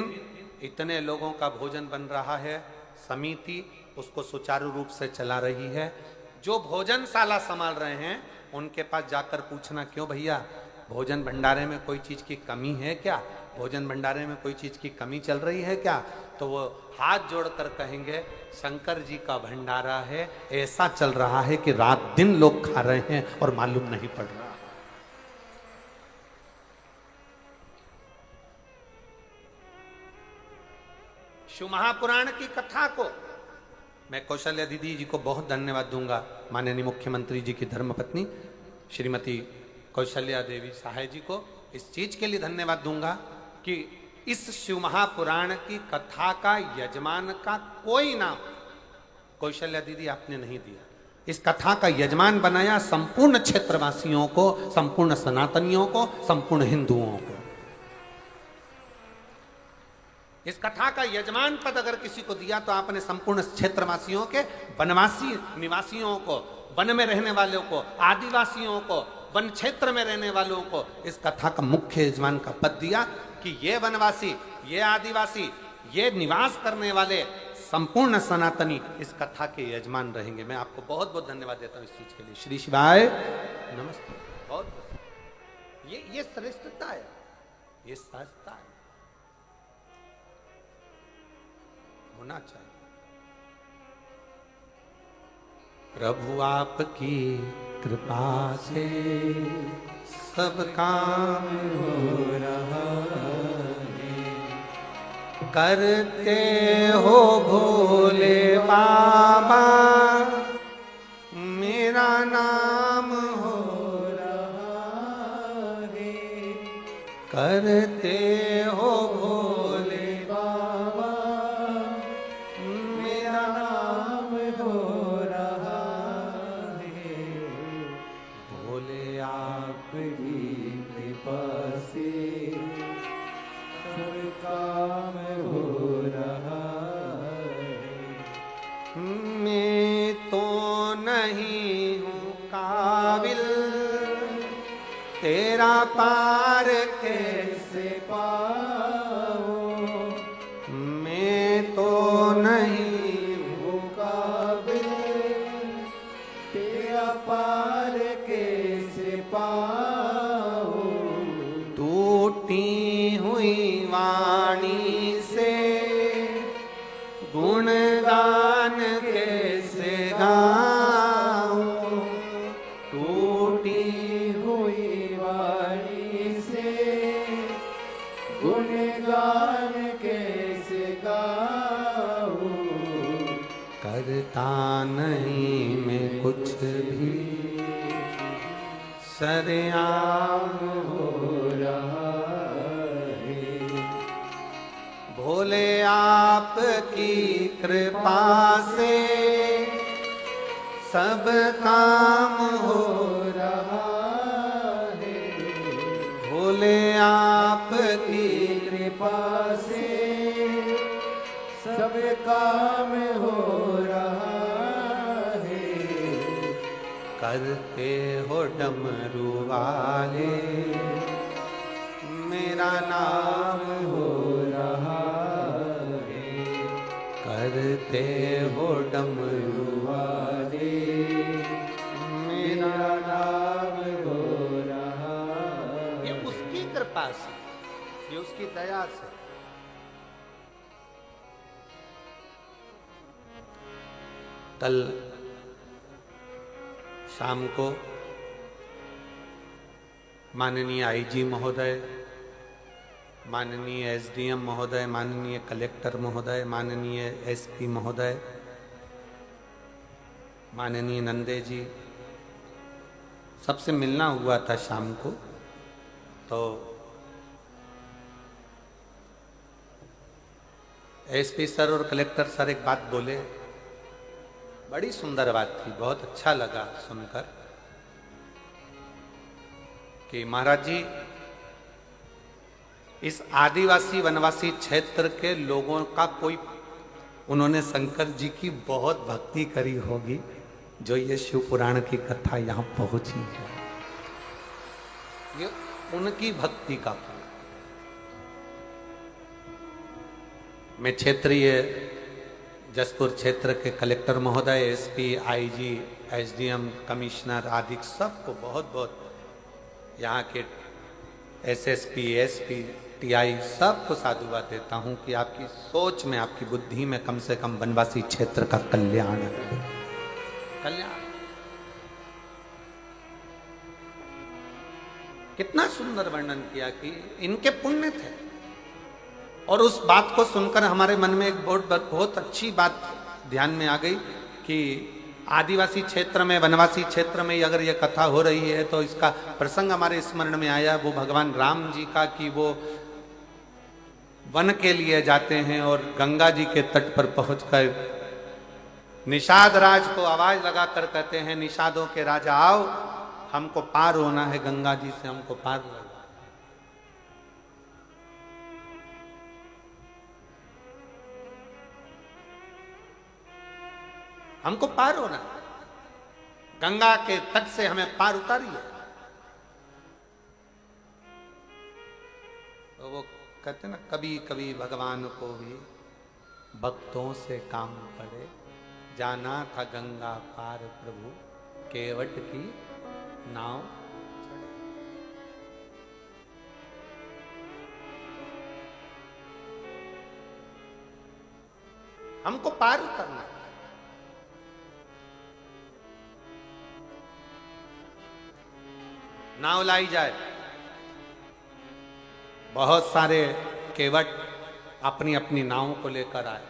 इतने लोगों का भोजन बन रहा है, समिति उसको सुचारू रूप से चला रही है। जो भोजनशाला संभाल रहे हैं उनके पास जाकर पूछना, क्यों भैया भोजन भंडारे में कोई चीज की कमी है क्या, भोजन भंडारे में कोई चीज की कमी चल रही है क्या? तो वो हाथ जोड़कर कहेंगे, शंकर जी का भंडारा है, ऐसा चल रहा है कि रात दिन लोग खा रहे हैं और मालूम नहीं पड़ रहा। शिव महापुराण की कथा को मैं कौशल्या दीदी जी को बहुत धन्यवाद दूंगा, माननीय मुख्यमंत्री जी की धर्मपत्नी श्रीमती कौशल्या देवी सहाय जी को इस चीज के लिए धन्यवाद दूंगा कि इस शिव महापुराण की कथा का यजमान का कोई नाम कौशल्या दीदी आपने नहीं दिया। इस कथा का यजमान बनाया संपूर्ण क्षेत्रवासियों को, संपूर्ण सनातनियों को, संपूर्ण हिंदुओं को। इस कथा का यजमान पद अगर किसी को दिया तो आपने संपूर्ण क्षेत्रवासियों के, वनवासी निवासियों को, वन में रहने वालों को, आदिवासियों को, वन क्षेत्र में रहने वालों को इस कथा का मुख्य यजमान का पद दिया कि ये वनवासी, ये आदिवासी, ये निवास करने वाले संपूर्ण सनातनी इस कथा के यजमान रहेंगे। मैं आपको बहुत बहुत धन्यवाद देता हूं इस चीज के लिए। श्री शिवाय नमस्ते। बहुत ये श्रेष्ठता है, ये सहजता है, होना चाहिए। प्रभु आपकी कृपा से सब काम हो रहा है, करते हो भोले बाबा मेरा नाम हो रहा है, करते हो भोले बाबा मेरा नाम हो रहा है, भोले आपकी कृपा से सब काम हो रहा है। मैं तो नहीं हूँ काबिल, तेरा पार कैसे पाऊं, मैं तो नहीं हूँ काबिल, तेरा पार कैसे पाऊं, टूटी हुई वाणी से गुणगान कैसे गाऊं, टूटी हुई वाणी से गुणगान कैसे गाऊं, करता नहीं मैं कुछ भी, सरेआम हो रहा है। भोले आपकी कृपा से सब काम हो रहा है। भोले आपकी कृपा से सब काम हो रहा है। करते हो डमरू वाले मेरा नाम हो रहा है। करते हो डमरू वाले मेरा नाम हो रहा है। ये उसकी कृपा से, ये उसकी दया से। कल शाम को माननीय आईजी महोदय, माननीय एसडीएम महोदय, माननीय कलेक्टर महोदय, माननीय एसपी महोदय, माननीय नंदे जी, सबसे मिलना हुआ था शाम को। तो एसपी सर और कलेक्टर सर एक बात बोले, बड़ी सुंदर बात थी, बहुत अच्छा लगा सुनकर कि महाराज जी इस आदिवासी वनवासी क्षेत्र के लोगों का कोई, उन्होंने शंकर जी की बहुत भक्ति करी होगी जो ये शिव पुराण की कथा यहाँ पहुंची है। ये उनकी भक्ति का फल। मैं क्षेत्रीय जसपुर क्षेत्र के कलेक्टर महोदय, एसपी, आईजी, एसडीएम, कमिश्नर आदि सबको बहुत बहुत, यहाँ के एसएसपी, एसपी, टीआई सबको साधुवाद देता हूँ कि आपकी सोच में, आपकी बुद्धि में कम से कम वनवासी क्षेत्र का कल्याण कल्याण। कितना सुंदर वर्णन किया कि इनके पुण्य थे। और उस बात को सुनकर हमारे मन में एक बहुत अच्छी बात ध्यान में आ गई कि आदिवासी क्षेत्र में, वनवासी क्षेत्र में अगर ये कथा हो रही है तो इसका प्रसंग हमारे स्मरण में आया वो भगवान राम जी का, कि वो वन के लिए जाते हैं और गंगा जी के तट पर पहुंचकर निषाद राज को आवाज लगाकर कहते हैं, निषादों के राजा आओ, हमको पार होना है, गंगा जी से हमको पार होना। हमको पार होना, गंगा के तट से हमें पार उतारिए। तो वो कहते ना, कभी कभी भगवान को भी भक्तों से काम पड़े, जाना था गंगा पार प्रभु, केवट की नाव चढ़े। हमको पार उतरना, नाव लाई जाए। बहुत सारे केवट अपनी अपनी नावों को लेकर आए।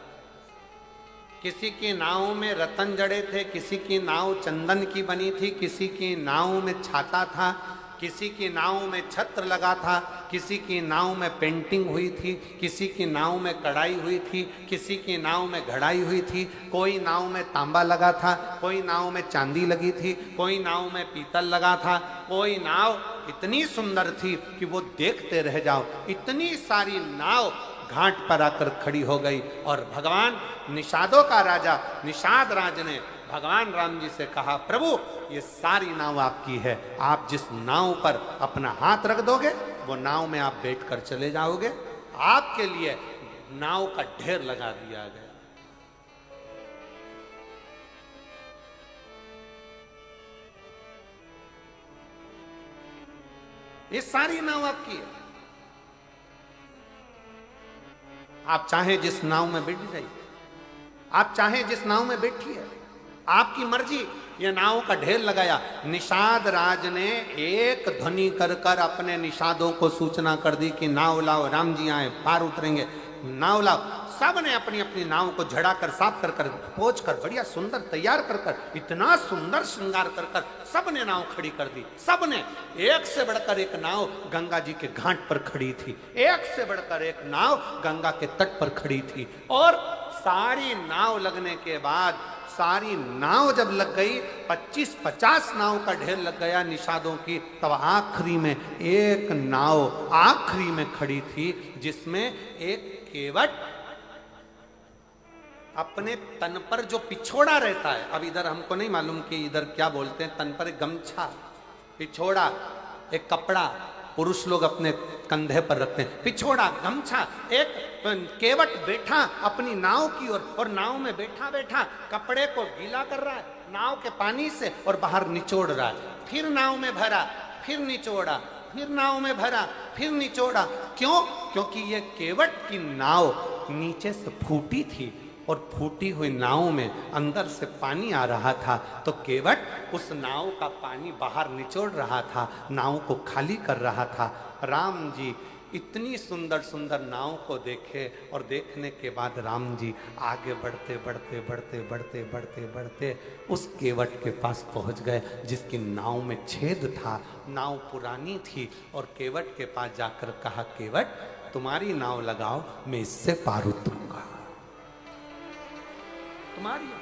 किसी की नाव में रतन जड़े थे, किसी की नाव चंदन की बनी थी, किसी की नाव में छाता था, किसी की नाव में छत्र लगा था, किसी की नाव में पेंटिंग हुई थी, किसी की नाव में कढ़ाई हुई थी, किसी की नाव में घड़ाई हुई थी, कोई नाव में तांबा लगा था, कोई नाव में चांदी लगी थी, कोई नाव में पीतल लगा था, कोई नाव इतनी सुंदर थी कि वो देखते रह जाओ। इतनी सारी नाव घाट पर आकर खड़ी हो गई और भगवान निषादों का राजा निषाद राज ने भगवान राम जी से कहा, प्रभु ये सारी नाव आपकी है, आप जिस नाव पर अपना हाथ रख दोगे वो नाव में आप बैठकर चले जाओगे। आपके लिए नाव का ढेर लगा दिया गया। ये सारी नाव आपकी है, आप चाहे जिस नाव में बैठ जाइए, आप चाहे जिस नाव में बैठिए, आपकी मर्जी। ये नाव का ढेर लगाया। निषाद राज ने एक ध्वनि कर कर अपने निषादों को सूचना कर दी कि नाव लाओ, राम जी आए, पार उतरेंगे, नाव लाओ। सब ने अपनी अपनी नाव को झड़ा कर, साफ कर कर, पोंछ कर, बढ़िया सुंदर तैयार कर कर, इतना सुंदर श्रृंगार कर कर सब ने नाव खड़ी कर दी। सब ने, एक से बढ़कर एक नाव गंगा जी के घाट पर खड़ी थी, एक से बढ़कर एक नाव गंगा के तट पर खड़ी थी। और सारी नाव लगने के बाद, सारी नाव जब लग गई, 25-50 नाव का ढेर लग गया निषादों की, तब आखिरी में एक नाव आखिरी में खड़ी थी, जिसमें एक केवट अपने तन पर जो पिछोड़ा रहता है, अब इधर हमको नहीं मालूम कि इधर क्या बोलते हैं, तन पर एक गमछा, पिछोड़ा, एक कपड़ा पुरुष लोग अपने कंधे पर रखते हैं, पिछोड़ा, गमछा, एक केवट बैठा अपनी नाव की ओर, और नाव में बैठा बैठा कपड़े को गीला कर रहा है नाव के पानी से और बाहर निचोड़ रहा है। फिर नाव में भरा, फिर निचोड़ा, फिर नाव में भरा, फिर निचोड़ा। क्यों? क्योंकि ये केवट की नाव नीचे से फूटी थी और फूटी हुई नाव में अंदर से पानी आ रहा था, तो केवट उस नाव का पानी बाहर निचोड़ रहा था, नाव को खाली कर रहा था। राम जी इतनी सुंदर सुंदर नाव को देखे और देखने के बाद राम जी आगे बढ़ते बढ़ते बढ़ते बढ़ते बढ़ते बढ़ते उस केवट के पास पहुंच गए जिसकी नाव में छेद था। नाव पुरानी थी और केवट के पास जाकर कहा, केवट तुम्हारी नाव लगाओ, मैं इससे पार उतरूंगा, तुम्हारी।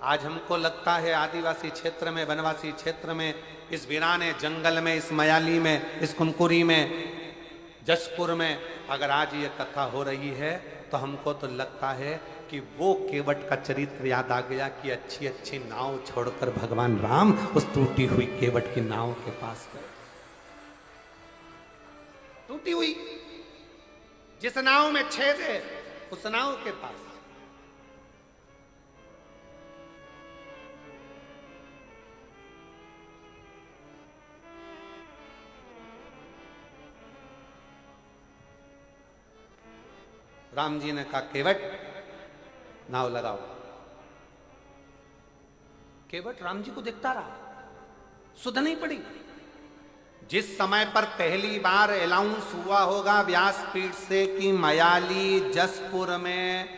आज हमको लगता है आदिवासी क्षेत्र में, वनवासी क्षेत्र में, इस वीराने जंगल में, इस मयाली में, इस कुनकुरी में, जसपुर में, अगर आज ये कथा हो रही है तो हमको तो लगता है कि वो केवट का चरित्र याद आ गया कि अच्छी अच्छी नाव छोड़कर भगवान राम उस टूटी हुई केवट की नाव के पास गए। टूटी हुई, जिस नाव में छेद है उस नाव के पास। राम जी ने कहा, केवट नाव लगाओ। केवट राम जी को देखता रहा, सुध नहीं पड़ी। जिस समय पर पहली बार अनाउंस हुआ होगा व्यासपीठ से कि मयाली जसपुर में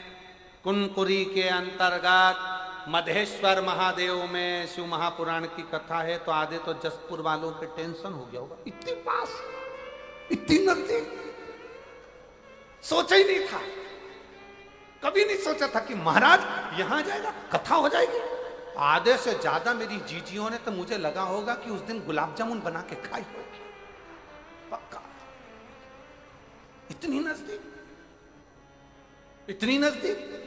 कुनकुरी के अंतर्गत मधेश्वर महादेव में शिव महापुराण की कथा है, तो आधे तो जसपुर वालों के टेंशन हो गया होगा, इतनी पास, इतनी नजदीक। सोचा ही नहीं था, कभी नहीं सोचा था कि महाराज यहां जाएगा, कथा हो जाएगी। आधे से ज्यादा मेरी जीजियों ने तो मुझे लगा होगा कि उस दिन गुलाब जामुन बना के खाई होगी, पक्का। इतनी नजदीक, इतनी नजदीक।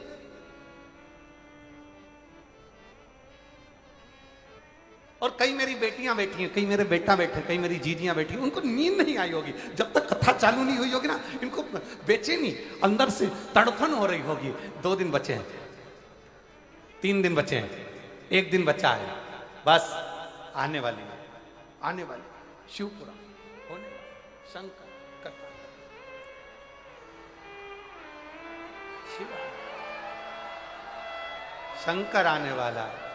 और कई मेरी बेटियां बैठी हैं, कई मेरे बेटा बैठे, कई मेरी जीजियां बैठी, उनको नींद नहीं आई होगी जब तक कथा चालू नहीं हुई होगी ना, इनको बेचैनी अंदर से तड़फन हो रही होगी। 2 दिन बचे हैं, 3 दिन बचे हैं, 1 दिन बचा है, बस आने वाली है, आने वाली शिवपुरा होने, शंकर कथा, शिव शंकर आने वाला है।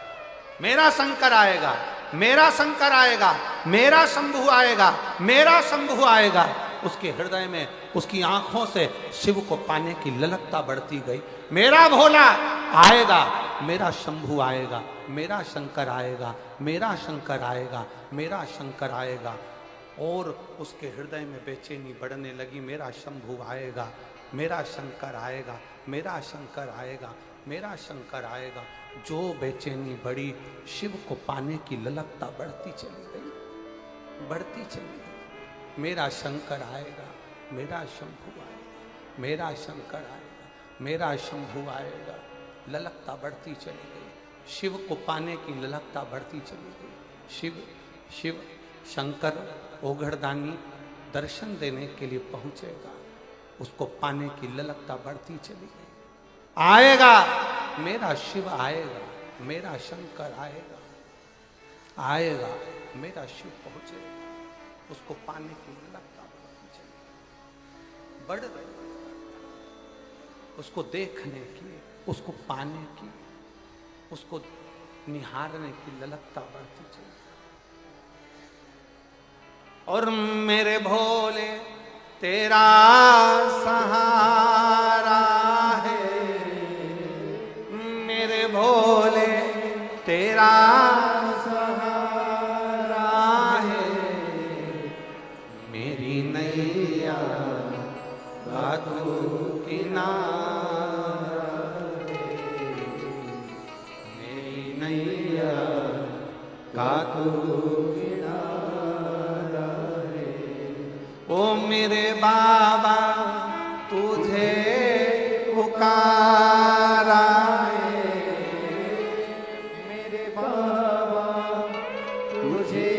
मेरा शंकर आएगा, मेरा शंकर आएगा, मेरा शंभु आएगा, मेरा शंभु आएगा। उसके हृदय में, उसकी आंखों से शिव को पाने की ललकता बढ़ती गई। मेरा भोला आएगा, मेरा शंभु आएगा, मेरा शंकर आएगा, मेरा शंकर आएगा, मेरा शंकर आएगा। और उसके हृदय में बेचैनी बढ़ने लगी। मेरा शंभु आएगा, मेरा शंकर आएगा, मेरा शंकर आएगा, मेरा शंकर आएगा। जो बेचैनी बढ़ी, शिव को पाने की ललकता बढ़ती चली गई, बढ़ती चली गई। मेरा शंकर आएगा, मेरा शंभु आएगा, मेरा शंकर आएगा, मेरा शंभु आएगा। ललकता बढ़ती चली गई, शिव को पाने की ललकता बढ़ती चली गई। शिव शिव शंकर ओघड़दानी दर्शन देने के लिए पहुंचेगा, उसको पाने की ललकता बढ़ती चली गई। आएगा, मेरा शिव आएगा, मेरा शंकर आएगा, आएगा, मेरा शिव पहुंचेगा, उसको पाने की ललकता बढ़ती चली, बढ़ गई, उसको देखने की, उसको पाने की उसको निहारने की ललकता बढ़ती चली। और मेरे भोले तेरा सहारा है, मेरे भोले तेरा सहारा है, मेरी नैया का तू किनारा है, मेरी नैया का तू किनारा है। ओ मेरे बाबा तुझे पुकारा है, मेरे बाबा तुझे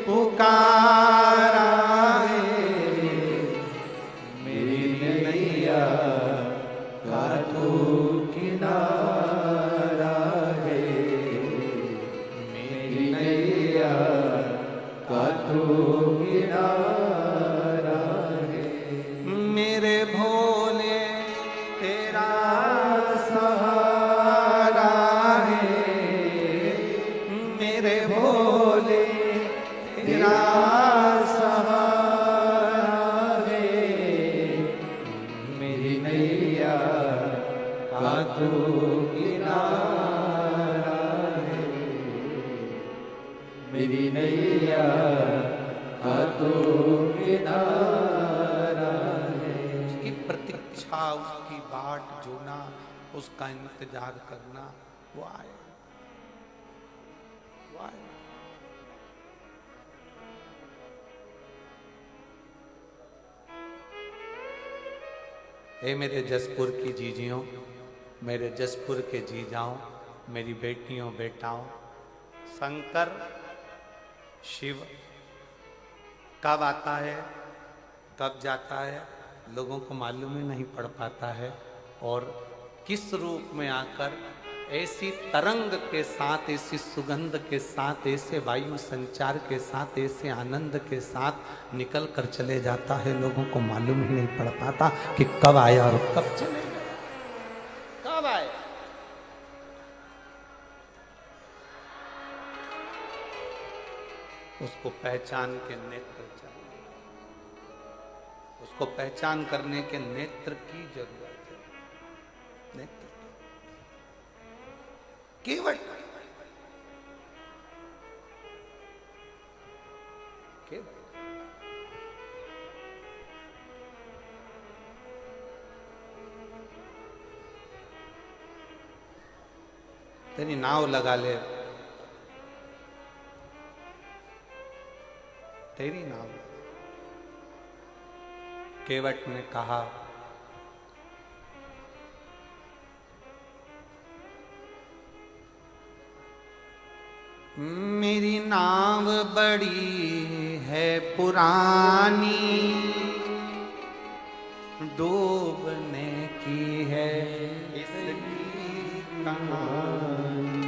पुकारा है, मेरी नैया का तू किनारा है, मेरी नैया का तू किनारा है। मेरे भोले तेरा सहारा है, मेरे भोले तेरा सहारा है, मेरी नैया का तू किनारा है, मेरी नैया का तू किनारा है। उसकी प्रतीक्षा, उसकी बाट जोना, उसका इंतजार करना, वो आए, वो आए। हे मेरे जसपुर की जीजियों, मेरे जसपुर के जीजाओं, मेरी बेटियों बेटाओं, शंकर शिव कब आता है कब जाता है लोगों को मालूम ही नहीं पड़ पाता है, और किस रूप में आकर ऐसी तरंग के साथ, ऐसी सुगंध के साथ, ऐसे वायु संचार के साथ, ऐसे आनंद के साथ निकल कर चले जाता है, लोगों को मालूम ही नहीं पड़ पाता कि कब आया और कब चले गया, कब आए। उसको पहचान के नेत्र चाहिए, उसको पहचान करने के नेत्र की जरूरत है, नेत्र केवट, केवट। तेरी नाव लगा ले, तेरी नाव। केवट ने कहा, मेरी नाव बड़ी है पुरानी, डूबने की है इसकी कहानी,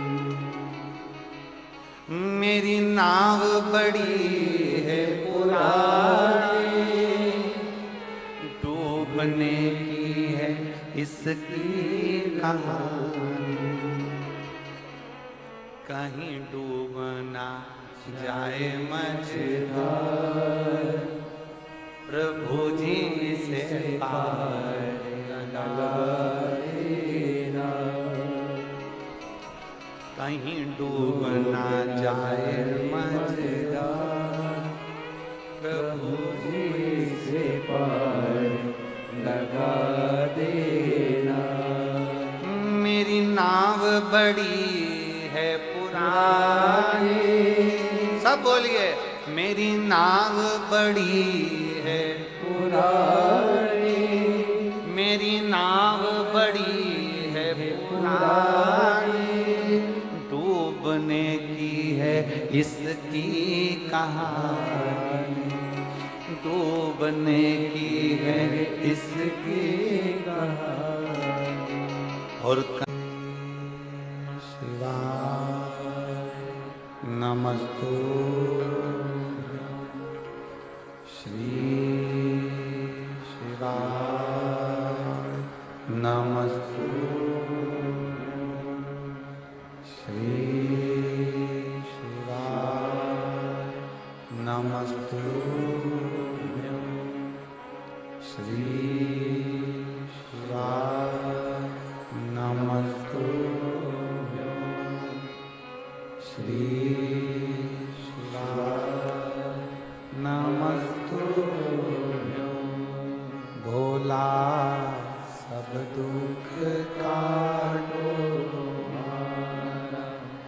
मेरी नाव बड़ी है पुरानी, डूबने की है इसकी कहानी, कहीं डूब ना जाए मझधार, प्रभु जी से पार लगा देना, कहीं डूब ना जाए मझधार, प्रभु जी से पार लगा देना। मेरी नाव बड़ी है पुरानी, सब बोलिए, मेरी नाव बड़ी है पुरानी, मेरी नाव बड़ी है पुरानी, डूबने की है इसकी कहानी, डूबने की है इसकी कहानी। और नमस्तु श्री शिवाय, नमस्तु श्री शिवाय नमस्तुभ्यं श्री शिवाय नमस्तुभ्यं भोला सब दुख काटो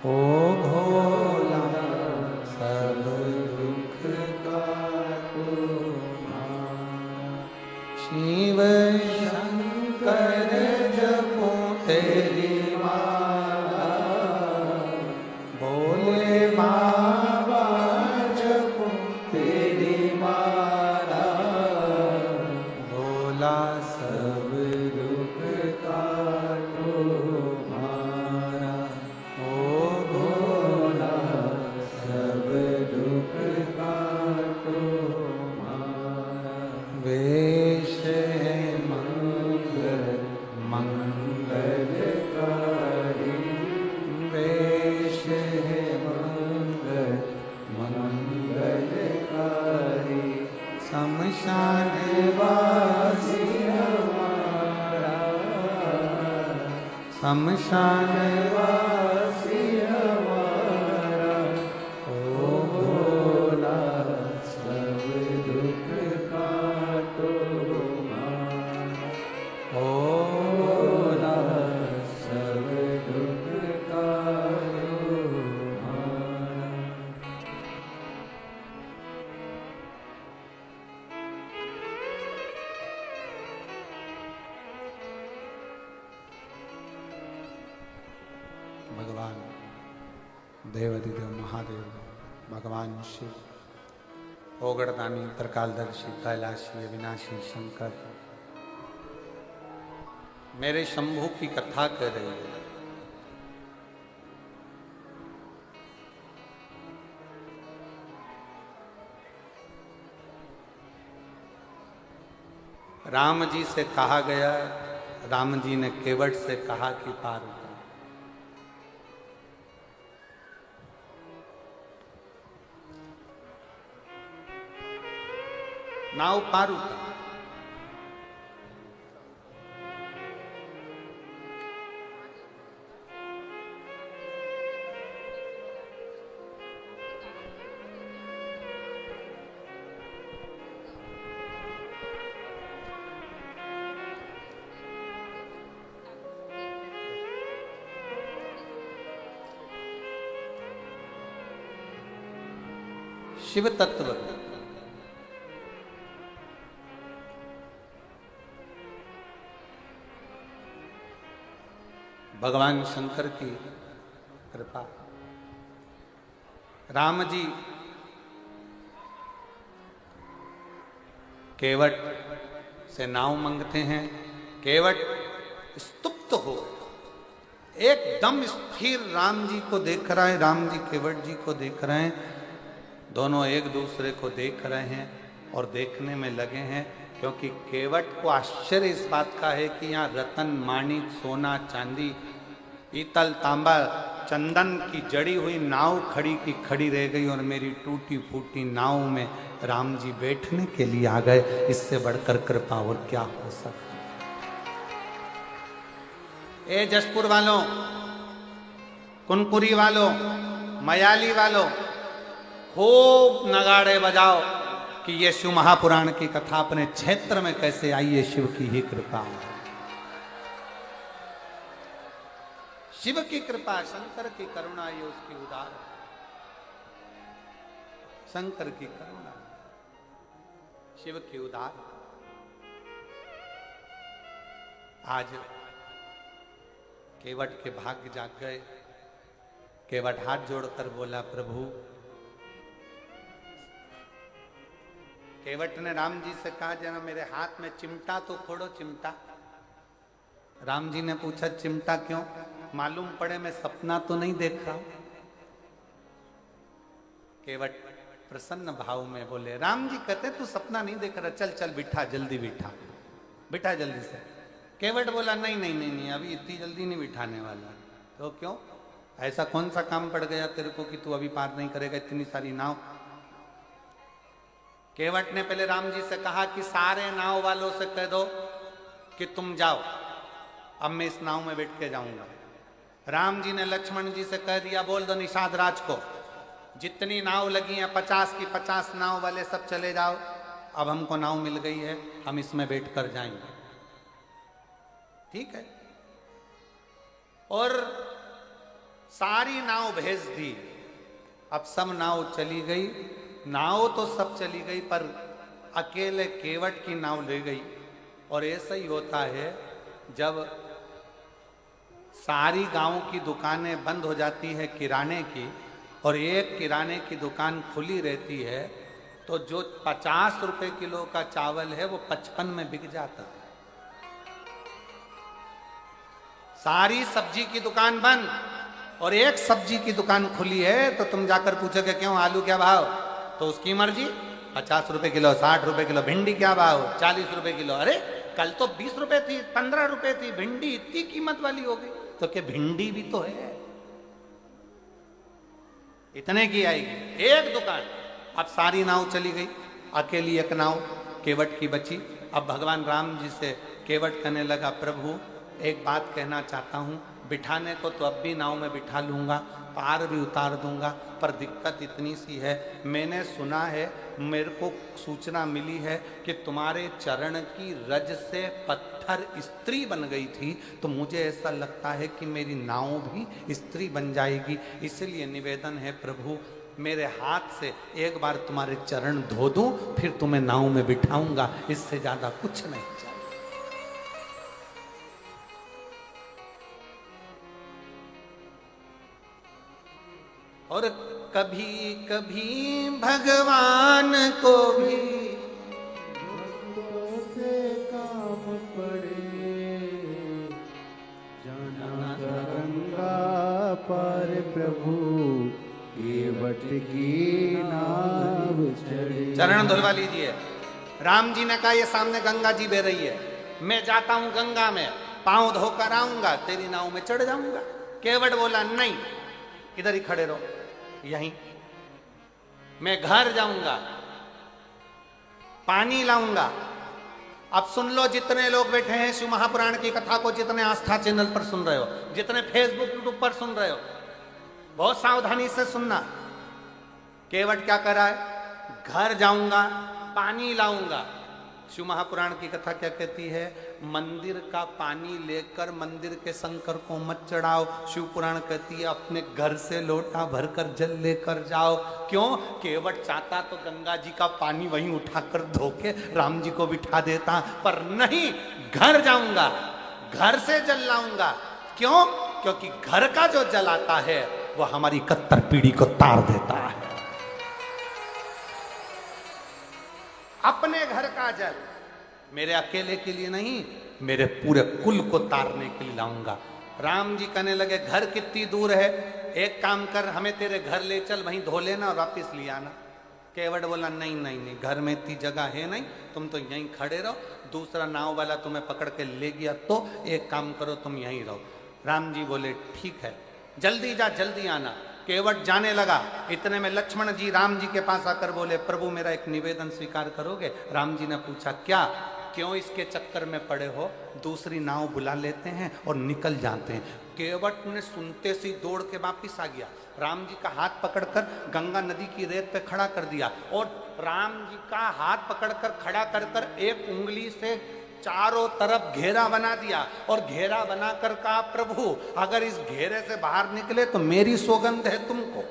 ओ भोला सब दुख काटो शिव शंकर जपो तेरी माला भोले बाबा जपो तेरी माला भोला सब दुख काटो मारा ओ भोला सब दुख काटो मारा वेश है मंगलकारी वेश है मंगलकारी शमशान वासी हमारा शमशान वासी हमारा ओ भोला सब दुख काटो मारा ओ भोला सब दुख काटो मारा। भगवान देवाधिदेव महादेव भगवान शिव ओगड़दानी त्रिकालदर्शी कैलाशी अविनाशी शंकर मेरे शंभू की कथा कर रही है। राम जी से कहा गया, राम जी ने केवट से कहा कि पार उतर। नाव पार उतर। शिव तत्व भगवान शंकर की कृपा। राम जी केवट से नाव मांगते हैं। केवट स्तुप्त हो एकदम स्थिर राम जी को देख रहा है। राम जी केवट जी को देख रहे हैं। दोनों एक दूसरे को देख रहे हैं और देखने में लगे हैं, क्योंकि केवट को आश्चर्य इस बात का है कि यहाँ रतन माणिक सोना चांदी पीतल तांबा चंदन की जड़ी हुई नाव खड़ी की खड़ी रह गई और मेरी टूटी फूटी नाव में राम जी बैठने के लिए आ गए। इससे बढ़कर कृपा और क्या हो सकता। ए जसपुर वालों, कुनकुरी वालों, मयाली वालों, खूब नगाड़े बजाओ कि ये शिव महापुराण की कथा अपने क्षेत्र में कैसे आई है। शिव की ही कृपा, शिव की कृपा, शंकर की करुणा, ये उसकी उदार, शंकर की करुणा, शिव की उदार। आज केवट के भाग्य जाग गए। केवट हाथ जोड़कर बोला, प्रभु। केवट ने राम जी से कहा, जरा मेरे हाथ में चिमटा तो फोड़ो, चिमटा। राम जी ने पूछा, चिमटा क्यों? मालूम पड़े मैं सपना तो नहीं देख रहा हूं। केवट प्रसन्न भाव में बोले, राम जी कहते तू सपना नहीं देख रहा, चल चल बिठा, जल्दी बिठा, बिठा जल्दी से। केवट बोला, नहीं नहीं नहीं नहीं, अभी इतनी जल्दी नहीं बिठाने वाला। तो क्यों? ऐसा कौन सा काम पड़ गया तेरे को कि तू अभी पार नहीं करेगा इतनी सारी नाव? केवट ने पहले राम जी से कहा कि सारे नाव वालों से कह दो कि तुम जाओ, अब मैं इस नाव में बैठ के जाऊंगा। राम जी ने लक्ष्मण जी से कह दिया, बोल दो निषाद राज को जितनी नाव लगी हैं 50 की 50 नाव वाले सब चले जाओ, अब हमको नाव मिल गई है, हम इसमें बैठ कर जाएंगे। ठीक है। और सारी नाव भेज दी। अब सब नाव चली गई, नाव तो सब चली गई पर अकेले केवट की नाव ले गई। और ऐसा ही होता है जब सारी गांव की दुकानें बंद हो जाती है किराने की और एक किराने की दुकान खुली रहती है, तो जो 50 रुपए किलो का चावल है वो 55 में बिक जाता है। सारी सब्जी की दुकान बंद और एक सब्जी की दुकान खुली है, तो तुम जाकर पूछोगे क्यों, आलू क्या भाव, तो उसकी मर्जी 50 रुपए किलो, 60 रुपए किलो। भिंडी क्या भाव, 40 रुपए किलो। अरे कल तो 20 रुपए थी, 15 रुपए थी, भिंडी इतनी कीमत वाली हो गई। तो क्या भिंडी भी तो है, इतने की आएगी एक दुकान। अब सारी नाव चली गई, अकेली एक नाव केवट की बची। अब भगवान राम जी से केवट कहने लगा, प्रभु एक बात कहना चाहता हूँ, बिठाने को तो अब भी नाव में बिठा लूँगा, पार भी उतार दूंगा, पर दिक्कत इतनी सी है, मैंने सुना है, मेरे को सूचना मिली है कि तुम्हारे चरण की रज से पत्थर स्त्री बन गई थी, तो मुझे ऐसा लगता है कि मेरी नाव भी स्त्री बन जाएगी। इसलिए निवेदन है प्रभु, मेरे हाथ से एक बार तुम्हारे चरण धो दूं, फिर तुम्हें नाव में बिठाऊंगा, इससे ज्यादा कुछ नहीं चाहिए। और कभी कभी भगवान को भी भक्तों से काम पड़े, जाना गंगा पार प्रभु केवट की नाव चढ़े। चरण धुलवा लीजिए। राम जी ने कहा, ये सामने गंगा जी बह रही है, मैं जाता हूं गंगा में, पांव धोकर आऊंगा, तेरी नाव में चढ़ जाऊंगा। केवट बोला, नहीं, इधर ही खड़े रहो, यहीं मैं घर जाऊंगा, पानी लाऊंगा। अब सुन लो, जितने लोग बैठे हैं शिव महापुराण की कथा को, जितने आस्था चैनल पर सुन रहे हो, जितने फेसबुक यूट्यूब पर सुन रहे हो, बहुत सावधानी से सुनना। केवट क्या कर रहा है, घर जाऊंगा, पानी लाऊंगा। शिव महापुराण की कथा क्या कहती है, मंदिर का पानी लेकर मंदिर के शंकर को मत चढ़ाओ। शिव पुराण कहती है अपने घर से लोटा भरकर जल लेकर जाओ। क्यों, केवट चाहता तो गंगा जी का पानी वहीं उठाकर धोके राम जी को बिठा देता, पर नहीं, घर जाऊंगा, घर से जल लाऊंगा। क्यों, क्योंकि घर का जो जल आता है वो हमारी कत्तर पीढ़ी को तार देता है। अपने घर का जल मेरे अकेले के लिए नहीं, मेरे पूरे कुल को तारने के लिए लाऊंगा। राम जी कहने लगे, घर कितनी दूर है, एक काम कर, हमें तेरे घर ले चल, वहीं धो लेना और वापिस ले आना। केवट बोला, नहीं नहीं नहीं, घर में इतनी जगह है नहीं, तुम तो यहीं खड़े रहो, दूसरा नाव वाला तुम्हें पकड़ के ले गया तो एक काम करो, तुम यहीं रहो। राम जी बोले, ठीक है, जल्दी जा, जल्दी आना। केवट जाने लगा, इतने में लक्ष्मण जी राम जी के पास आकर बोले, प्रभु मेरा एक निवेदन स्वीकार करोगे। राम जी ने पूछा, क्या, क्यों इसके चक्कर में पड़े हो, दूसरी नाव बुला लेते हैं और निकल जाते हैं। केवट ने सुनते सी दौड़ के वापिस आ गया, राम जी का हाथ पकड़कर गंगा नदी की रेत पे खड़ा कर दिया और राम जी का हाथ पकड़कर खड़ा कर कर एक उंगली से चारों तरफ घेरा बना दिया और घेरा बनाकर कहा, प्रभु अगर इस घेरे से बाहर निकले तो मेरी सौगंध है तुमको।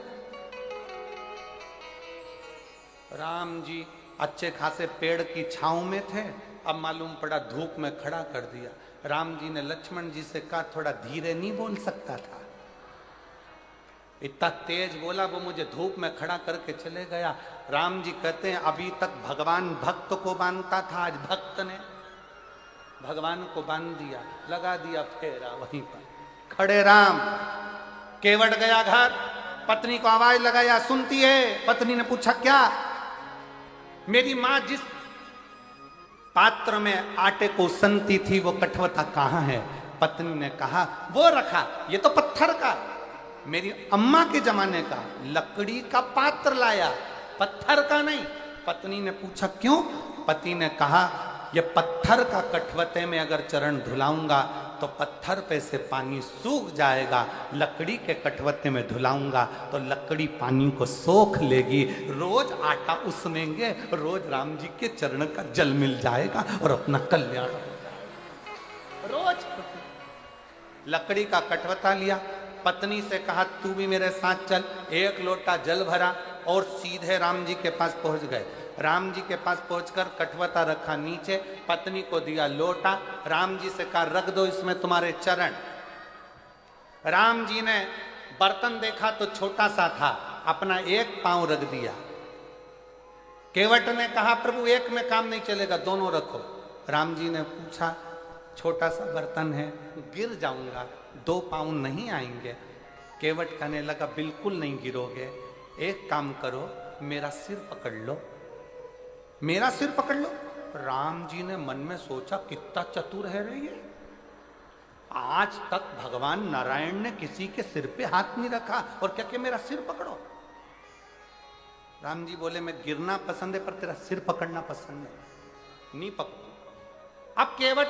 राम जी अच्छे खासे पेड़ की छांव में थे, अब मालूम पड़ा धूप में खड़ा कर दिया। राम जी ने लक्ष्मण जी से कहा, थोड़ा धीरे नहीं बोल सकता था, इतना तेज बोला, वो मुझे धूप में खड़ा करके चले गया। राम जी कहते हैं, अभी तक भगवान भक्त को बांधता था, आज भक्त ने भगवान को बांध दिया, लगा दिया फेरा वहीं पर खड़े राम। केवट गया घर, पत्नी को आवाज लगाया, सुनती है। पत्नी ने पूछा, क्या? मेरी मां जिस पात्र में आटे को सनती थी वो कठवता कहाँ है? पत्नी ने कहा, वो रखा, ये तो पत्थर का, मेरी अम्मा के जमाने का लकड़ी का पात्र लाया, पत्थर का नहीं। पत्नी ने पूछा क्यों? पति ने कहा ये पत्थर का कठवते में अगर चरण धुलाऊंगा तो पत्थर पे से पानी सूख जाएगा, लकड़ी के कठवते में धुलाऊंगा तो लकड़ी पानी को सोख लेगी, रोज आटा उसनेंगे, रोज राम जी के चरण का जल मिल जाएगा और अपना कल्याण हो जाएगा। रोज लकड़ी का कठवता लिया, पत्नी से कहा तू भी मेरे साथ चल, एक लोटा जल भरा और सीधे राम जी के पास पहुंच गए। राम जी के पास पहुंचकर कठवता रखा नीचे, पत्नी को दिया लोटा, राम जी से कहा रख दो इसमें तुम्हारे चरण। राम जी ने बर्तन देखा तो छोटा सा था, अपना एक पांव रख दिया। केवट ने कहा प्रभु एक में काम नहीं चलेगा, दोनों रखो। राम जी ने पूछा छोटा सा बर्तन है, गिर जाऊंगा, दो पांव नहीं आएंगे। केवट कहने लगा बिल्कुल नहीं गिरोगे, एक काम करो मेरा सिर पकड़ लो, मेरा सिर पकड़ लो। राम जी ने मन में सोचा कितना चतुर है रे ये, आज तक भगवान नारायण ने किसी के सिर पे हाथ नहीं रखा और क्या कि मेरा सिर पकड़ो। राम जी बोले मैं गिरना पसंद है पर तेरा सिर पकड़ना पसंद है, नहीं पकड़ो। अब केवट,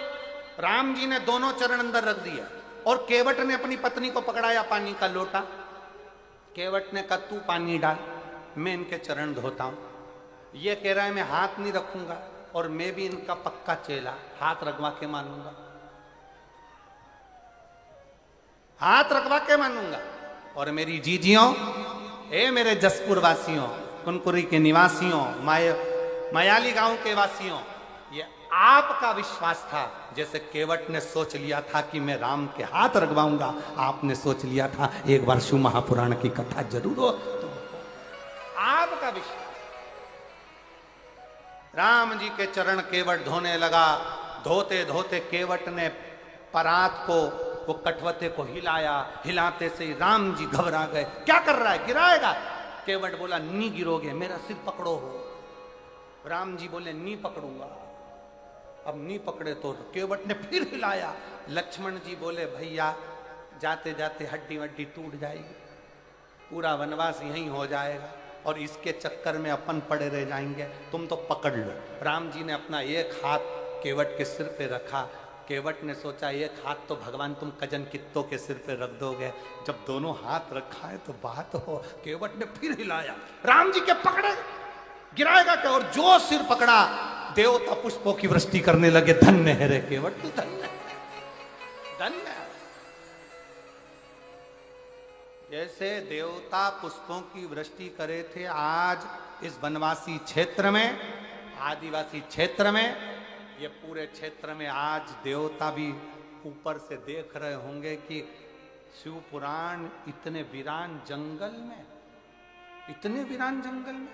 राम जी ने दोनों चरण अंदर रख दिया और केवट ने अपनी पत्नी को पकड़ाया पानी का लोटा। केवट ने कहा तू पानी डाल, मैं इनके चरण धोता हूं। ये कह रहा है मैं हाथ नहीं रखूंगा और मैं भी इनका पक्का चेला, हाथ रखवा के मानूंगा, हाथ रखवा के मानूंगा। और मेरी जीजियों, ए मेरे जसपुर वासियों, कुनकुरी के निवासियों, मयाली गांव के वासियों, ये आपका विश्वास था। जैसे केवट ने सोच लिया था कि मैं राम के हाथ रखवाऊंगा, आपने सोच लिया था एक बार शिव महापुराण की कथा जरूर हो। तो आपका विश्वास। राम जी के चरण केवट धोने लगा, धोते धोते केवट ने परात को, वो कठवते को हिलाया, हिलाते से राम जी घबरा गए, क्या कर रहा है, गिराएगा? केवट बोला नहीं गिरोगे, मेरा सिर पकड़ो हो। राम जी बोले नहीं पकड़ूंगा। अब नहीं पकड़े तो केवट ने फिर हिलाया। लक्ष्मण जी बोले भैया जाते जाते हड्डी वड्डी टूट जाएगी, पूरा वनवास यहीं हो जाएगा और इसके चक्कर में अपन पड़े रह जाएंगे, तुम तो पकड़ लो। राम जी ने अपना एक हाथ केवट के सिर पे रखा। केवट ने सोचा एक हाथ तो भगवान तुम कजन कित्तों के सिर पे रख दोगे, जब दोनों हाथ रखा है तो बात हो। केवट ने फिर हिलाया, राम जी के पकड़े, गिराएगा क्या? और जो सिर पकड़ा देवता पुष्पों की वृष्टि करने लगे। धन्य है रे केवट, तू धन्य, धन्य। जैसे देवता पुष्पों की वृष्टि करे थे, आज इस वनवासी क्षेत्र में, आदिवासी क्षेत्र में, ये पूरे क्षेत्र में आज देवता भी ऊपर से देख रहे होंगे कि शिव पुराण इतने वीरान जंगल में, इतने वीरान जंगल में,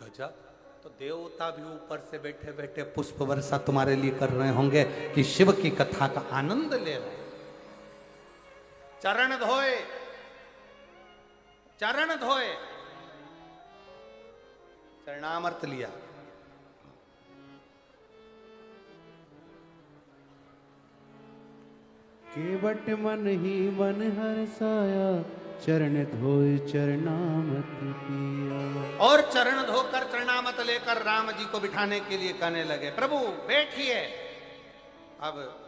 गजब। तो देवता भी ऊपर से बैठे बैठे पुष्प वर्षा तुम्हारे लिए कर रहे होंगे कि शिव की कथा का आनंद ले रहे। चरण धोए, चरण धोए, चरणामृत लिया। केवट मन ही मन हर्षाया, चरण धोए चरणामत किया। और चरण धोकर चरणामत लेकर राम जी को बिठाने के लिए कहने लगे प्रभु बैठिए। अब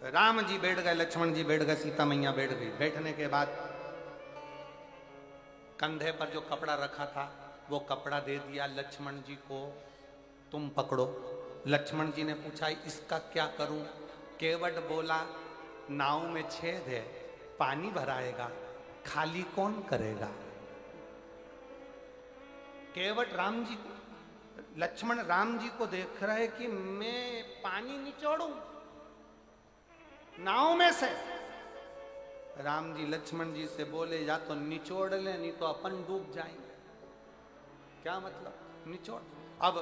राम जी बैठ गए, लक्ष्मण जी बैठ गए, सीता मैया बैठ गई। बैठने के बाद कंधे पर जो कपड़ा रखा था वो कपड़ा दे दिया लक्ष्मण जी को, तुम पकड़ो। लक्ष्मण जी ने पूछा इसका क्या करूं? केवट बोला नाव में छेद है, पानी भराएगा, खाली कौन करेगा? केवट राम जी को, लक्ष्मण राम जी को देख रहे कि मैं पानी निचोड़ू नाव में से। राम जी लक्ष्मण जी से बोले या तो निचोड़ ले, नहीं तो अपन डूब जाएंगे। क्या मतलब? निचोड़। अब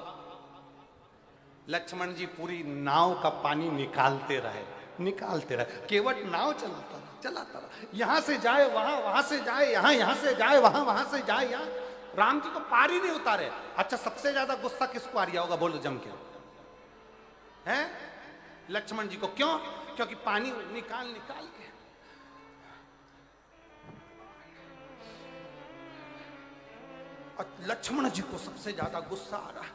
लक्ष्मण जी पूरी नाव का पानी निकालते रहे, निकालते रहे। केवट नाव चलाता रहा, चलाता रहा, यहां से जाए वहां, वहां से जाए यहां, यहां से जाए वहां, वहां से जाए यहां। राम जी को पार ही नहीं उतारे। अच्छा सबसे ज्यादा गुस्सा किसको आ रहा होगा बोलो जम के? हैं? लक्ष्मण जी को। क्यों? क्योंकि पानी निकाल निकाल के और लक्ष्मण जी को सबसे ज्यादा गुस्सा आ रहा।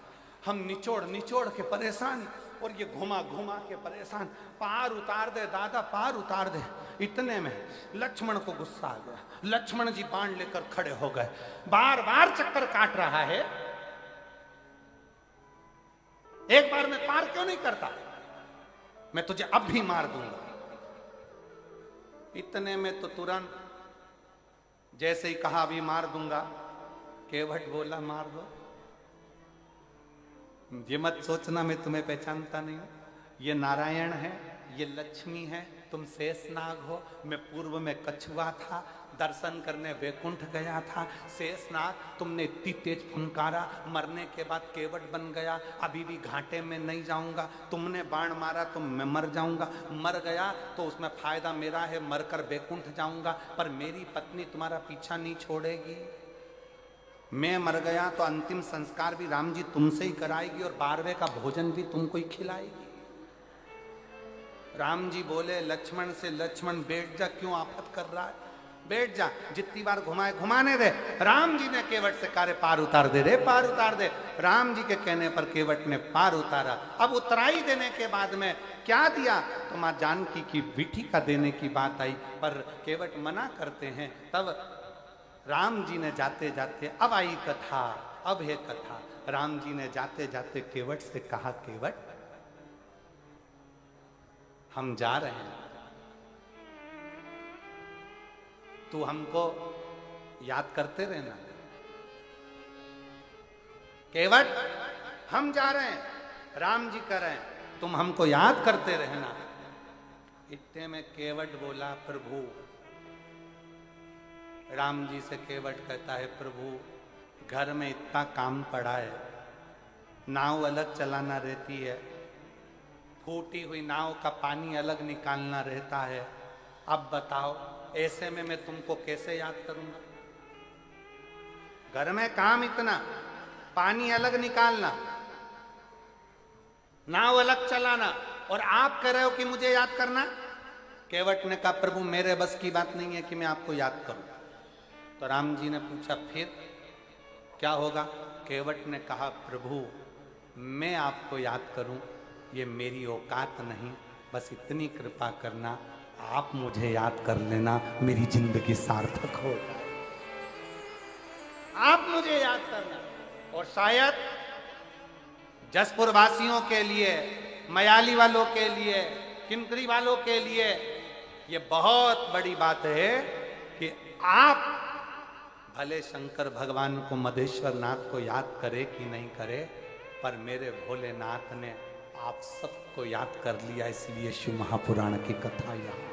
हम निचोड़ निचोड़ के परेशान और ये घुमा घुमा के परेशान। पार उतार दे दादा, पार उतार दे। इतने में लक्ष्मण को गुस्सा आ गया। लक्ष्मण जी बाण लेकर खड़े हो गए। बार बार चक्कर काट रहा है, एक बार में पार क्यों नहीं करता? मैं तुझे अब भी मार दूंगा। इतने में तो तुरंत जैसे ही कहा अभी मार दूंगा, केवट बोला मार दो। ये मत सोचना मैं तुम्हें पहचानता नहीं हूं। ये नारायण है, ये लक्ष्मी है, तुम शेषनाग हो। मैं पूर्व में कछुआ था, दर्शन करने वैकुंठ गया था। शेषनाग, तुमने इतनी तेज फुनकारा, मरने के बाद केवट बन गया। अभी भी घाटे में नहीं जाऊंगा। तुमने बाण मारा तो मैं मर जाऊंगा। मर गया तो उसमें फायदा मेरा है, मरकर वैकुंठ जाऊंगा। पर मेरी पत्नी तुम्हारा पीछा नहीं छोड़ेगी। मैं मर गया तो अंतिम संस्कार भी राम जी तुमसे ही कराएगी और 12वें का भोजन भी तुमको ही खिलाएगी। राम जी बोले लक्ष्मण से, लक्ष्मण बैठ जा, क्यों आफत कर रहा है, बैठ जा। जितनी बार घुमाए घुमाने दे। राम जी ने केवट से कहा पार उतार दे रे, पार उतार दे। राम जी के कहने पर केवट ने पार उतारा। अब उतराई देने के बाद में क्या दिया तो मां जानकी की विठी का देने की बात आई, पर केवट मना करते हैं। तब राम जी ने जाते जाते, अब आई कथा, अब है कथा। राम जी ने जाते जाते केवट से कहा, केवट हम जा रहे हैं, तू हमको याद करते रहना। केवट हम जा रहे हैं, राम जी कर रहे हैं, तुम हमको याद करते रहना। इतने में केवट बोला, प्रभु। राम जी से केवट कहता है, प्रभु घर में इतना काम पड़ा है, नाव अलग चलाना रहती है, फूटी हुई नाव का पानी अलग निकालना रहता है। अब बताओ ऐसे में मैं तुमको कैसे याद करूंगा? घर में काम इतना, पानी अलग निकालना, नाव अलग चलाना, और आप कह रहे हो कि मुझे याद करना? केवट ने कहा, प्रभु मेरे बस की बात नहीं है कि मैं आपको याद करूं। तो राम जी ने पूछा, फिर क्या होगा? केवट ने कहा, प्रभु मैं आपको याद करूं ये मेरी औकात नहीं, बस इतनी कृपा करना, आप मुझे याद कर लेना, मेरी जिंदगी सार्थक हो। आप मुझे याद करना। और शायद जसपुर वासियों के लिए, मयाली वालों के लिए, किनकरी वालों के लिए ये बहुत बड़ी बात है कि आप भले शंकर भगवान को, मधेश्वर नाथ को याद करे कि नहीं करे, पर मेरे भोलेनाथ ने आप सबको याद कर लिया। इसलिए शिव महापुराण की कथा यहां।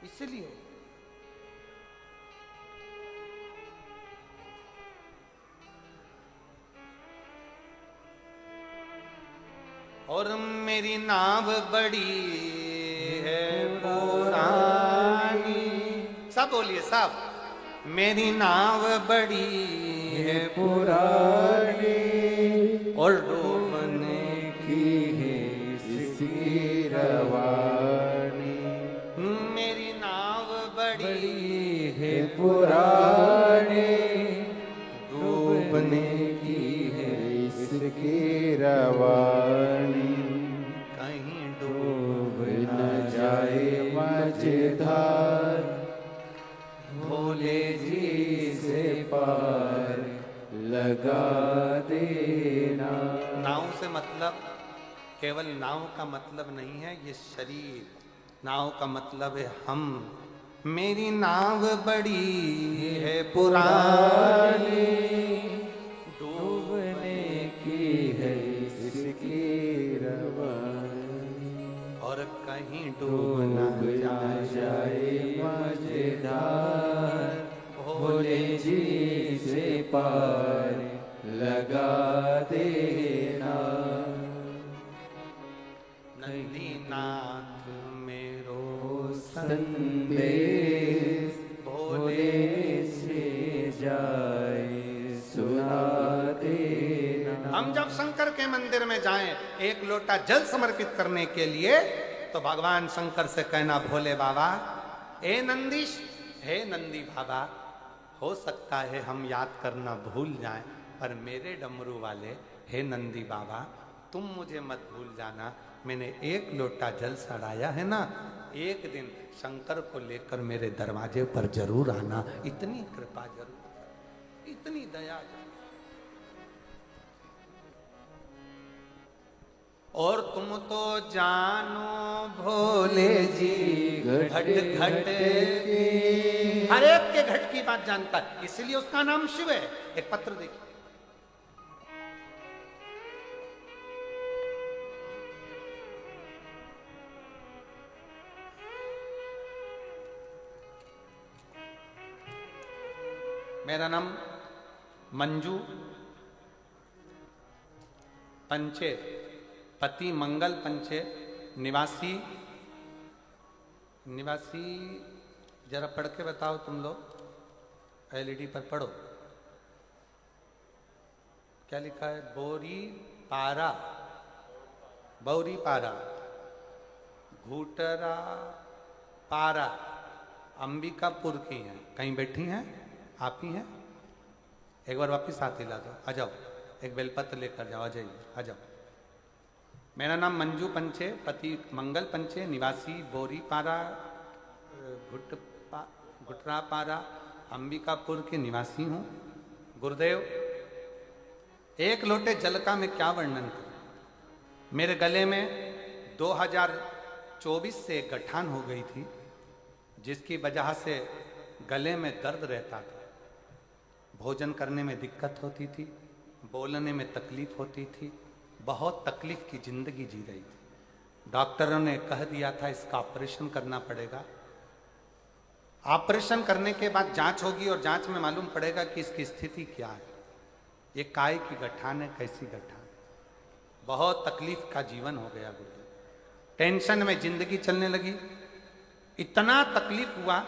इसलिए और मेरी नाव बड़ी है पुरानी, सब बोलिए सब। मेरी नाव बड़ी है पुरानी और डूबने की है इसकी रवानी। मेरी नाव बड़ी है पुरानी, डूबने की है इसकी रवानी। कहीं डूब न जाए मझधार, भोले जी से पार लगा देना। नाव से मतलब केवल नाव का मतलब नहीं है ये शरीर, नाव का मतलब है हम। मेरी नाव बड़ी है पुरानी, डूबने की है इसकी रवानी। और कहीं डूब न जाए मझधार, भोले जी से पार लगा देना। नंदीनाथ मेरो संदेश, भोले से जाए सुना देना। हम जब शंकर के मंदिर में जाएं एक लोटा जल समर्पित करने के लिए, तो भगवान शंकर से कहना, भोले बाबा, ए नंदीश, हे नंदी बाबा, हो सकता है हम याद करना भूल जाएं, पर मेरे डमरू वाले, हे नंदी बाबा, तुम मुझे मत भूल जाना। मैंने एक लोटा जल चढ़ाया है ना, एक दिन शंकर को लेकर मेरे दरवाजे पर जरूर आना। इतनी कृपा जरूर, इतनी दया जरूर। और तुम तो जानो भोले जी घट घट हर एक के घट की बात जानता है, इसलिए उसका नाम शिव है। एक पत्र देखिए, मेरा नाम मंजू पंचे, पति मंगल पंचे, निवासी जरा पढ़ के बताओ तुम लोग, एलईडी पर पढ़ो क्या लिखा है। बौरी पारा घूटरा पारा अंबिकापुर की हैं। कहीं बैठी हैं आप ही हैं? एक बार वापिस हाथ हिला दो, आ जाओ, एक बेलपत्र लेकर जाओ, आ जाइए, आ जाओ। मेरा नाम मंजू पंचे, पति मंगल पंचे, निवासी बोरी पारा घुटरा पारा अंबिकापुर के निवासी हूँ। गुरुदेव, एक लोटे जल का मैं क्या वर्णन करूं। मेरे गले में 2024 से गठान हो गई थी, जिसकी वजह से गले में दर्द रहता था, भोजन करने में दिक्कत होती थी, बोलने में तकलीफ होती थी, बहुत तकलीफ की जिंदगी जी रही थी। डॉक्टरों ने कह दिया था इसका ऑपरेशन करना पड़ेगा। ऑपरेशन करने के बाद जांच होगी और जांच में मालूम पड़ेगा कि इसकी स्थिति क्या है, ये काय की गठान है, कैसी गठान। बहुत तकलीफ का जीवन हो गया गुरुदेव, टेंशन में जिंदगी चलने लगी, इतना तकलीफ हुआ।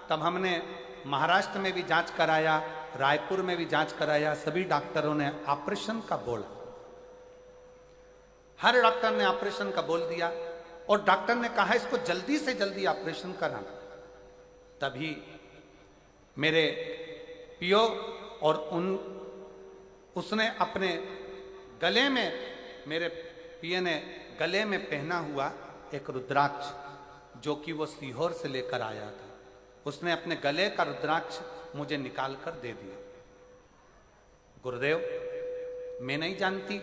तब हमने महाराष्ट्र में भी जांच कराया, रायपुर में भी जांच कराया, सभी डॉक्टरों ने ऑपरेशन का बोला, हर डॉक्टर ने ऑपरेशन का बोल दिया, और डॉक्टर ने कहा इसको जल्दी से जल्दी ऑपरेशन कराना। तभी मेरे पियो और उसने अपने गले में, मेरे पिए ने गले में पहना हुआ एक रुद्राक्ष, जो कि वो सीहोर से लेकर आया था, उसने अपने गले का रुद्राक्ष मुझे निकाल कर दे दिया। गुरुदेव, मैं नहीं जानती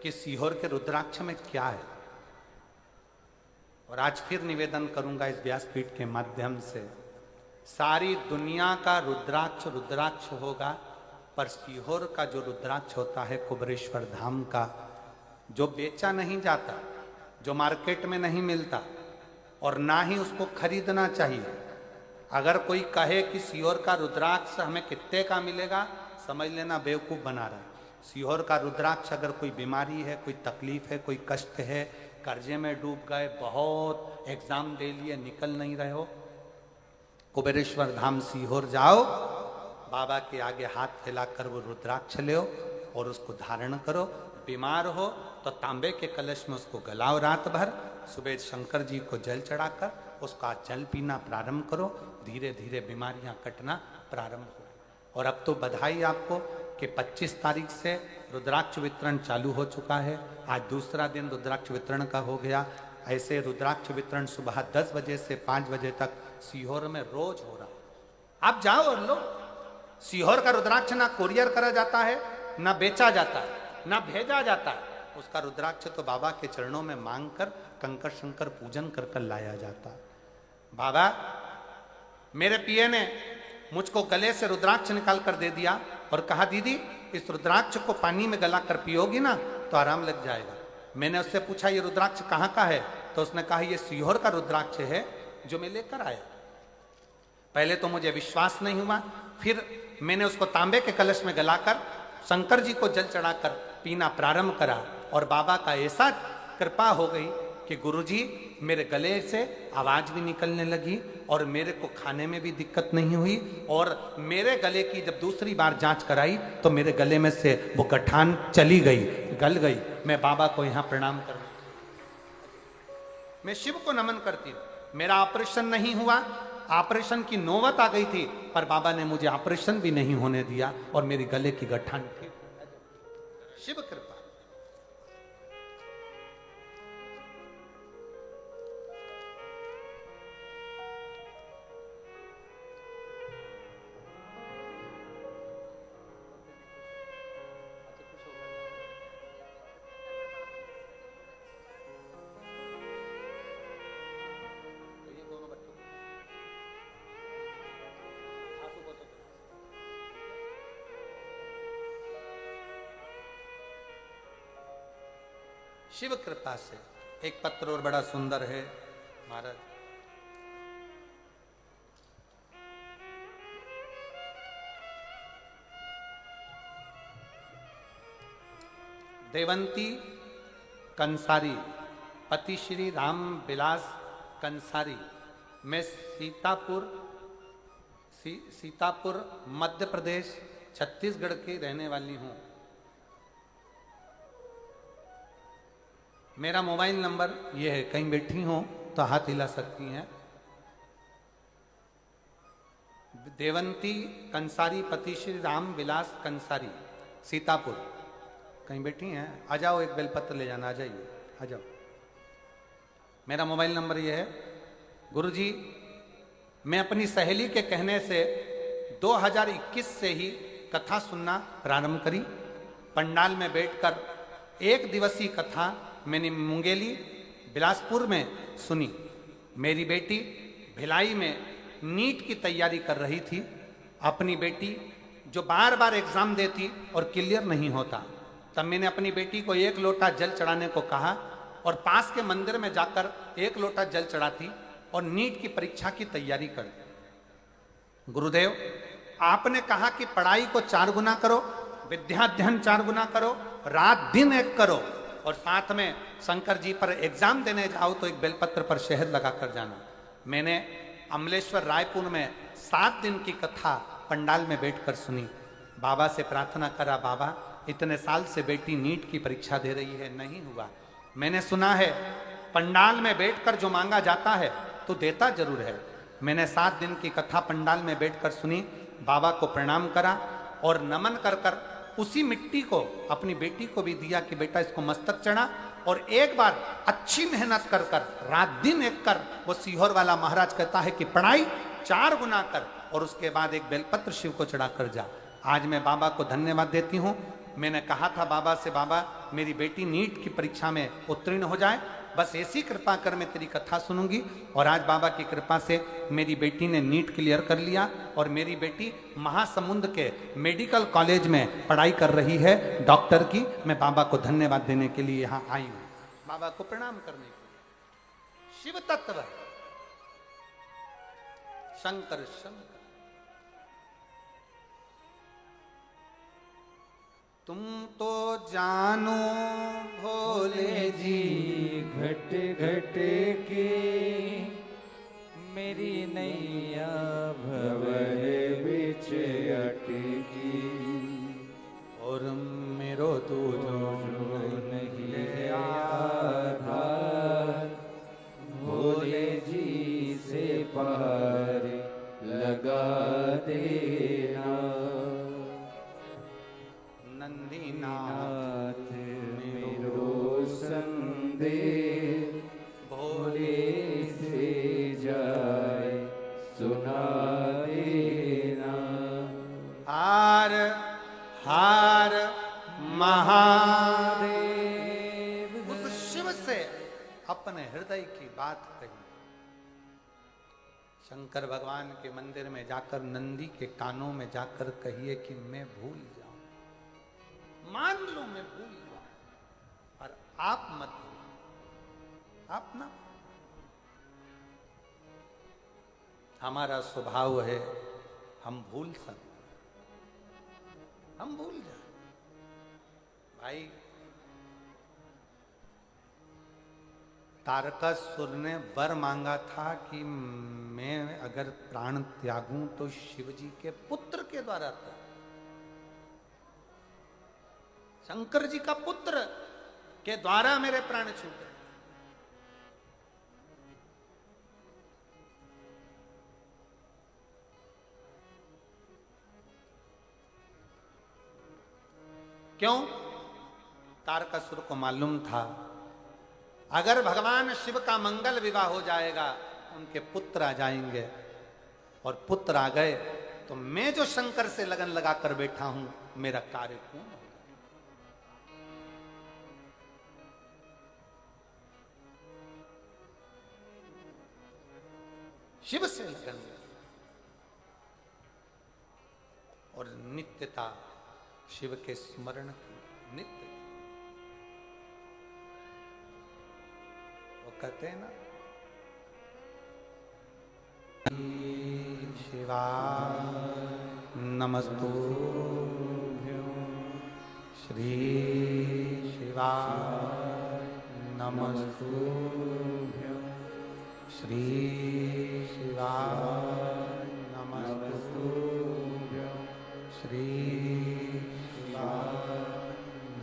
कि सीहोर के रुद्राक्ष में क्या है, और आज फिर निवेदन करूंगा इस व्यासपीठ के माध्यम से, सारी दुनिया का रुद्राक्ष होगा, पर सीहोर का जो रुद्राक्ष होता है कुबेरेश्वर धाम का, जो बेचा नहीं जाता, जो मार्केट में नहीं मिलता, और ना ही उसको खरीदना चाहिए। अगर कोई कहे कि सीहोर का रुद्राक्ष हमें कितने का मिलेगा, समझ लेना बेवकूफ़ बना रहा है। सीहोर का रुद्राक्ष, अगर कोई बीमारी है, कोई तकलीफ है, कोई कष्ट है, कर्जे में डूब गए, बहुत एग्जाम दे लिए, निकल नहीं रहे हो, कुबेरेश्वर धाम सीहोर जाओ, बाबा के आगे हाथ फैलाकर वो रुद्राक्ष ले और उसको धारण करो। बीमार हो तो तांबे के कलश में उसको गलाओ रात भर, सुबह शंकर जी को जल चढ़ाकर उसका जल पीना प्रारंभ करो, धीरे धीरे बीमारियां कटना प्रारंभ हो। और अब तो बधाई आपको कि 25 तारीख से रुद्राक्ष वितरण चालू हो चुका है। आज दूसरा दिन रुद्राक्ष वितरण का हो गया। ऐसे रुद्राक्ष वितरण सुबह 10 बजे से 5 बजे तक सीहोर में रोज हो रहा। आप जाओ और लो। सीहोर का रुद्राक्ष ना कुरियर करा जाता है, ना बेचा जाता है, ना भेजा जाता है। उसका रुद्राक्ष तो बाबा के चरणों में मांग कर कंकर शंकर पूजन कर कर लाया जाता है। बाबा, मेरे पिए ने मुझको गले से रुद्राक्ष निकाल कर दे दिया और कहा, दीदी इस रुद्राक्ष को पानी में गला कर पियोगी ना तो आराम लग जाएगा। मैंने उससे पूछा ये रुद्राक्ष कहाँ का है, तो उसने कहा ये सीहोर का रुद्राक्ष है जो मैं लेकर आया। पहले तो मुझे विश्वास नहीं हुआ, फिर मैंने उसको तांबे के कलश में गलाकर शंकर जी को जल चढ़ाकर पीना प्रारंभ करा और बाबा का ऐसा कृपा हो गई कि गुरुजी मेरे गले से आवाज भी निकलने लगी और मेरे को खाने में भी दिक्कत नहीं हुई। और मेरे गले की जब दूसरी बार जांच कराई तो मेरे गले में से वो गठान चली गई, गल गई। मैं बाबा को यहाँ प्रणाम करूँ। मैं शिव को नमन करती हूँ। मेरा ऑपरेशन नहीं हुआ, ऑपरेशन की नौबत आ गई थी, पर बाबा ने मुझे ऑपरेशन भी नहीं होने दिया और मेरी गले की गठान ठीक। शिव कृपा। शिव कृपा से एक पत्र और बड़ा सुंदर है महाराज। देवंती कंसारी, पति श्री राम विलास कंसारी। मैं सीतापुर मध्य प्रदेश छत्तीसगढ़ की रहने वाली हूं। मेरा मोबाइल नंबर ये है, कहीं बैठी हो तो हाथ हिला सकती हैं। देवंती कंसारी, पति श्री राम विलास कंसारी, सीतापुर। कहीं बैठी हैं? आ जाओ, एक बेलपत्र ले जाना। आ जाइए, आ जाओ। मेरा मोबाइल नंबर ये है। गुरुजी, मैं अपनी सहेली के कहने से 2021 से ही कथा सुनना प्रारंभ करी। पंडाल में बैठकर एक दिवसीय कथा मैंने मुंगेली बिलासपुर में सुनी। मेरी बेटी भिलाई में नीट की तैयारी कर रही थी। अपनी बेटी जो बार बार एग्जाम देती और क्लियर नहीं होता, तब मैंने अपनी बेटी को 1 लोटा जल चढ़ाने को कहा और पास के मंदिर में जाकर 1 लोटा जल चढ़ाती और नीट की परीक्षा की तैयारी कर। गुरुदेव, आपने कहा कि पढ़ाई को 4 गुना करो, विद्याध्ययन 4 गुना करो, रात दिन एक करो और साथ में शंकर जी पर एग्जाम देने जाओ तो एक बेलपत्र पर शहद लगाकर जाना। मैंने अमलेश्वर रायपुर में 7 दिन की कथा पंडाल में बैठकर सुनी। बाबा से प्रार्थना करा, बाबा इतने साल से बेटी नीट की परीक्षा दे रही है, नहीं हुआ। मैंने सुना है पंडाल में बैठकर जो मांगा जाता है तो देता जरूर है। मैंने 7 दिन की कथा पंडाल में बैठकर सुनी, बाबा को प्रणाम करा और नमन कर कर उसी मिट्टी को अपनी बेटी को भी दिया कि बेटा इसको मस्तक चढ़ा। और एक बार अच्छी मेहनत कर कर रात दिन एक कर, वो सीहोर वाला महाराज कहता है कि पढ़ाई 4 गुना कर और उसके बाद एक बेलपत्र शिव को चढ़ा कर जा। आज मैं बाबा को धन्यवाद देती हूँ। मैंने कहा था बाबा से, बाबा मेरी बेटी नीट की परीक्षा में उत्तीर्ण हो जाए, बस ऐसी कृपा कर, मैं तेरी कथा सुनूंगी। और आज बाबा की कृपा से मेरी बेटी ने नीट क्लियर कर लिया और मेरी बेटी महासमुंद के मेडिकल कॉलेज में पढ़ाई कर रही है, डॉक्टर की। मैं बाबा को धन्यवाद देने के लिए यहाँ आई हूँ, बाबा को प्रणाम करने के लिए। शिव तत्व शंकर शंकर। तुम तो जानो भोले जी घट घट के मेरी नैया भंवर बिच अटकी और मेरो दूजो नहीं है आधार। भोले जी से पार लगा देना। नंदीनाथ मेरो संदेश भोले से जाए सुना देना। हार हार महादेव। उस शिव से अपने हृदय की बात कही। शंकर भगवान के मंदिर में जाकर नंदी के कानों में जाकर कहिए कि मैं भूल जाऊं, मान लो मैं भूल जाऊं, पर आप मत भूलो। आप ना, हमारा स्वभाव है हम भूल सकते, हम भूल जाए। भाई तारकासुर ने वर मांगा था कि मैं अगर प्राण त्यागूं तो शिव जी के पुत्र के द्वारा था। शंकर जी का पुत्र के द्वारा मेरे प्राण छूटे। क्यों? तारकासुर को मालूम था अगर भगवान शिव का मंगल विवाह हो जाएगा उनके पुत्र आ जाएंगे, और पुत्र आ गए तो मैं जो शंकर से लगन लगाकर बैठा हूं मेरा कार्य पूर्ण होगा। शिव से लगन और नित्यता शिव के स्मरण की नित्य। वो कहते हैं ना शिवा नमस्तु श्री शिवा नमस्तु श्री शिवा नमस्तु श्री शिवा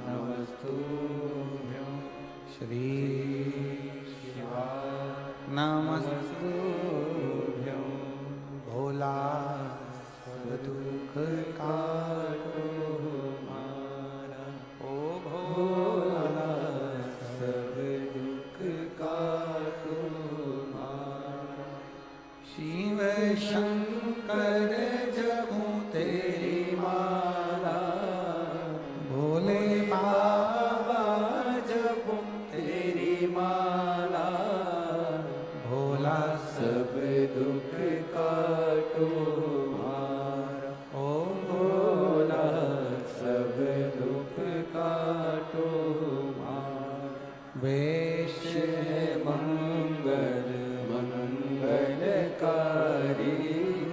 नमस्तु श्री शिवा नमस्तु भोला सब दुख काटो मारा, ओ भोला सब दुख काटो मारा। शिव शंकर जपूं तेरी माला, भोले बाबा जपूं तेरी माला, भोला सब दुख काटो मारा, ओ भोला सब दुख काटो मारा। वेश है मंगल मंगलकारी,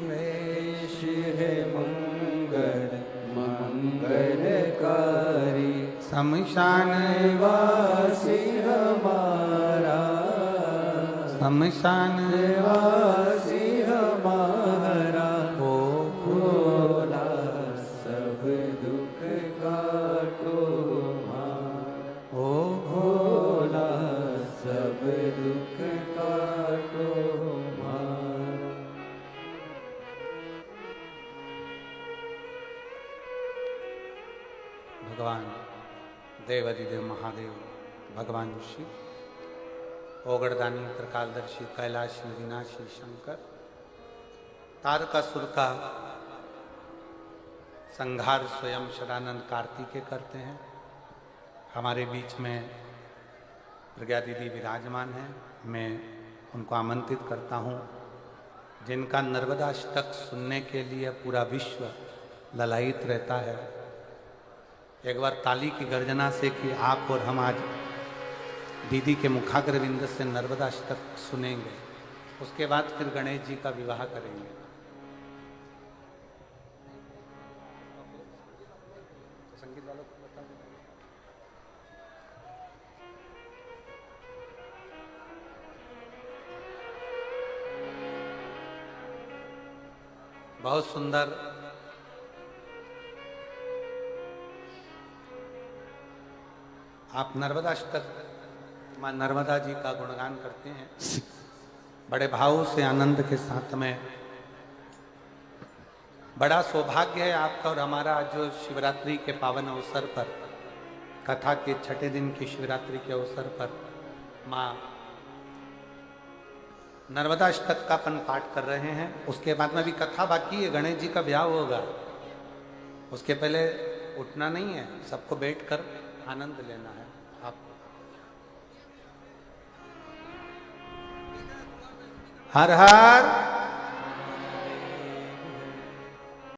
वेश है मंगल मंगलकारी, शमशान वासी हमारा, शमशान वासी हमारा, ओ भोला सब दुख काटो मारा, ओ भोला सब दुख काटो मारा। भगवान देवाधिदेव महादेव भगवान शिव ओगड़दानी त्रिकालदर्शी कैलाशी विनाशी शंकर तारकासुर का संहार स्वयं शरानंद कार्तिकेय करते हैं। हमारे बीच में प्रज्ञा दीदी विराजमान हैं, मैं उनको आमंत्रित करता हूं, जिनका नर्मदाष्टक सुनने के लिए पूरा विश्व ललायित रहता है। एक बार ताली की गर्जना से कि आप और हम आज दीदी के मुखाग्रविंद से नर्मदाष्टक सुनेंगे, उसके बाद फिर गणेश जी का विवाह करेंगे। संगीत वालों को बता दो। बहुत सुंदर आप नर्मदाष्टक मां नर्मदा जी का गुणगान करते हैं बड़े भाव से आनंद के साथ में। बड़ा सौभाग्य है आपका और हमारा जो शिवरात्रि के पावन अवसर पर, कथा के छठे दिन की शिवरात्रि के अवसर पर मां नर्मदाष्टक का अपन पाठ कर रहे हैं। उसके बाद में भी कथा बाकी है, गणेश जी का ब्याह होगा, उसके पहले उठना नहीं है, सबको बैठकर आनंद लेना है। आप हर हर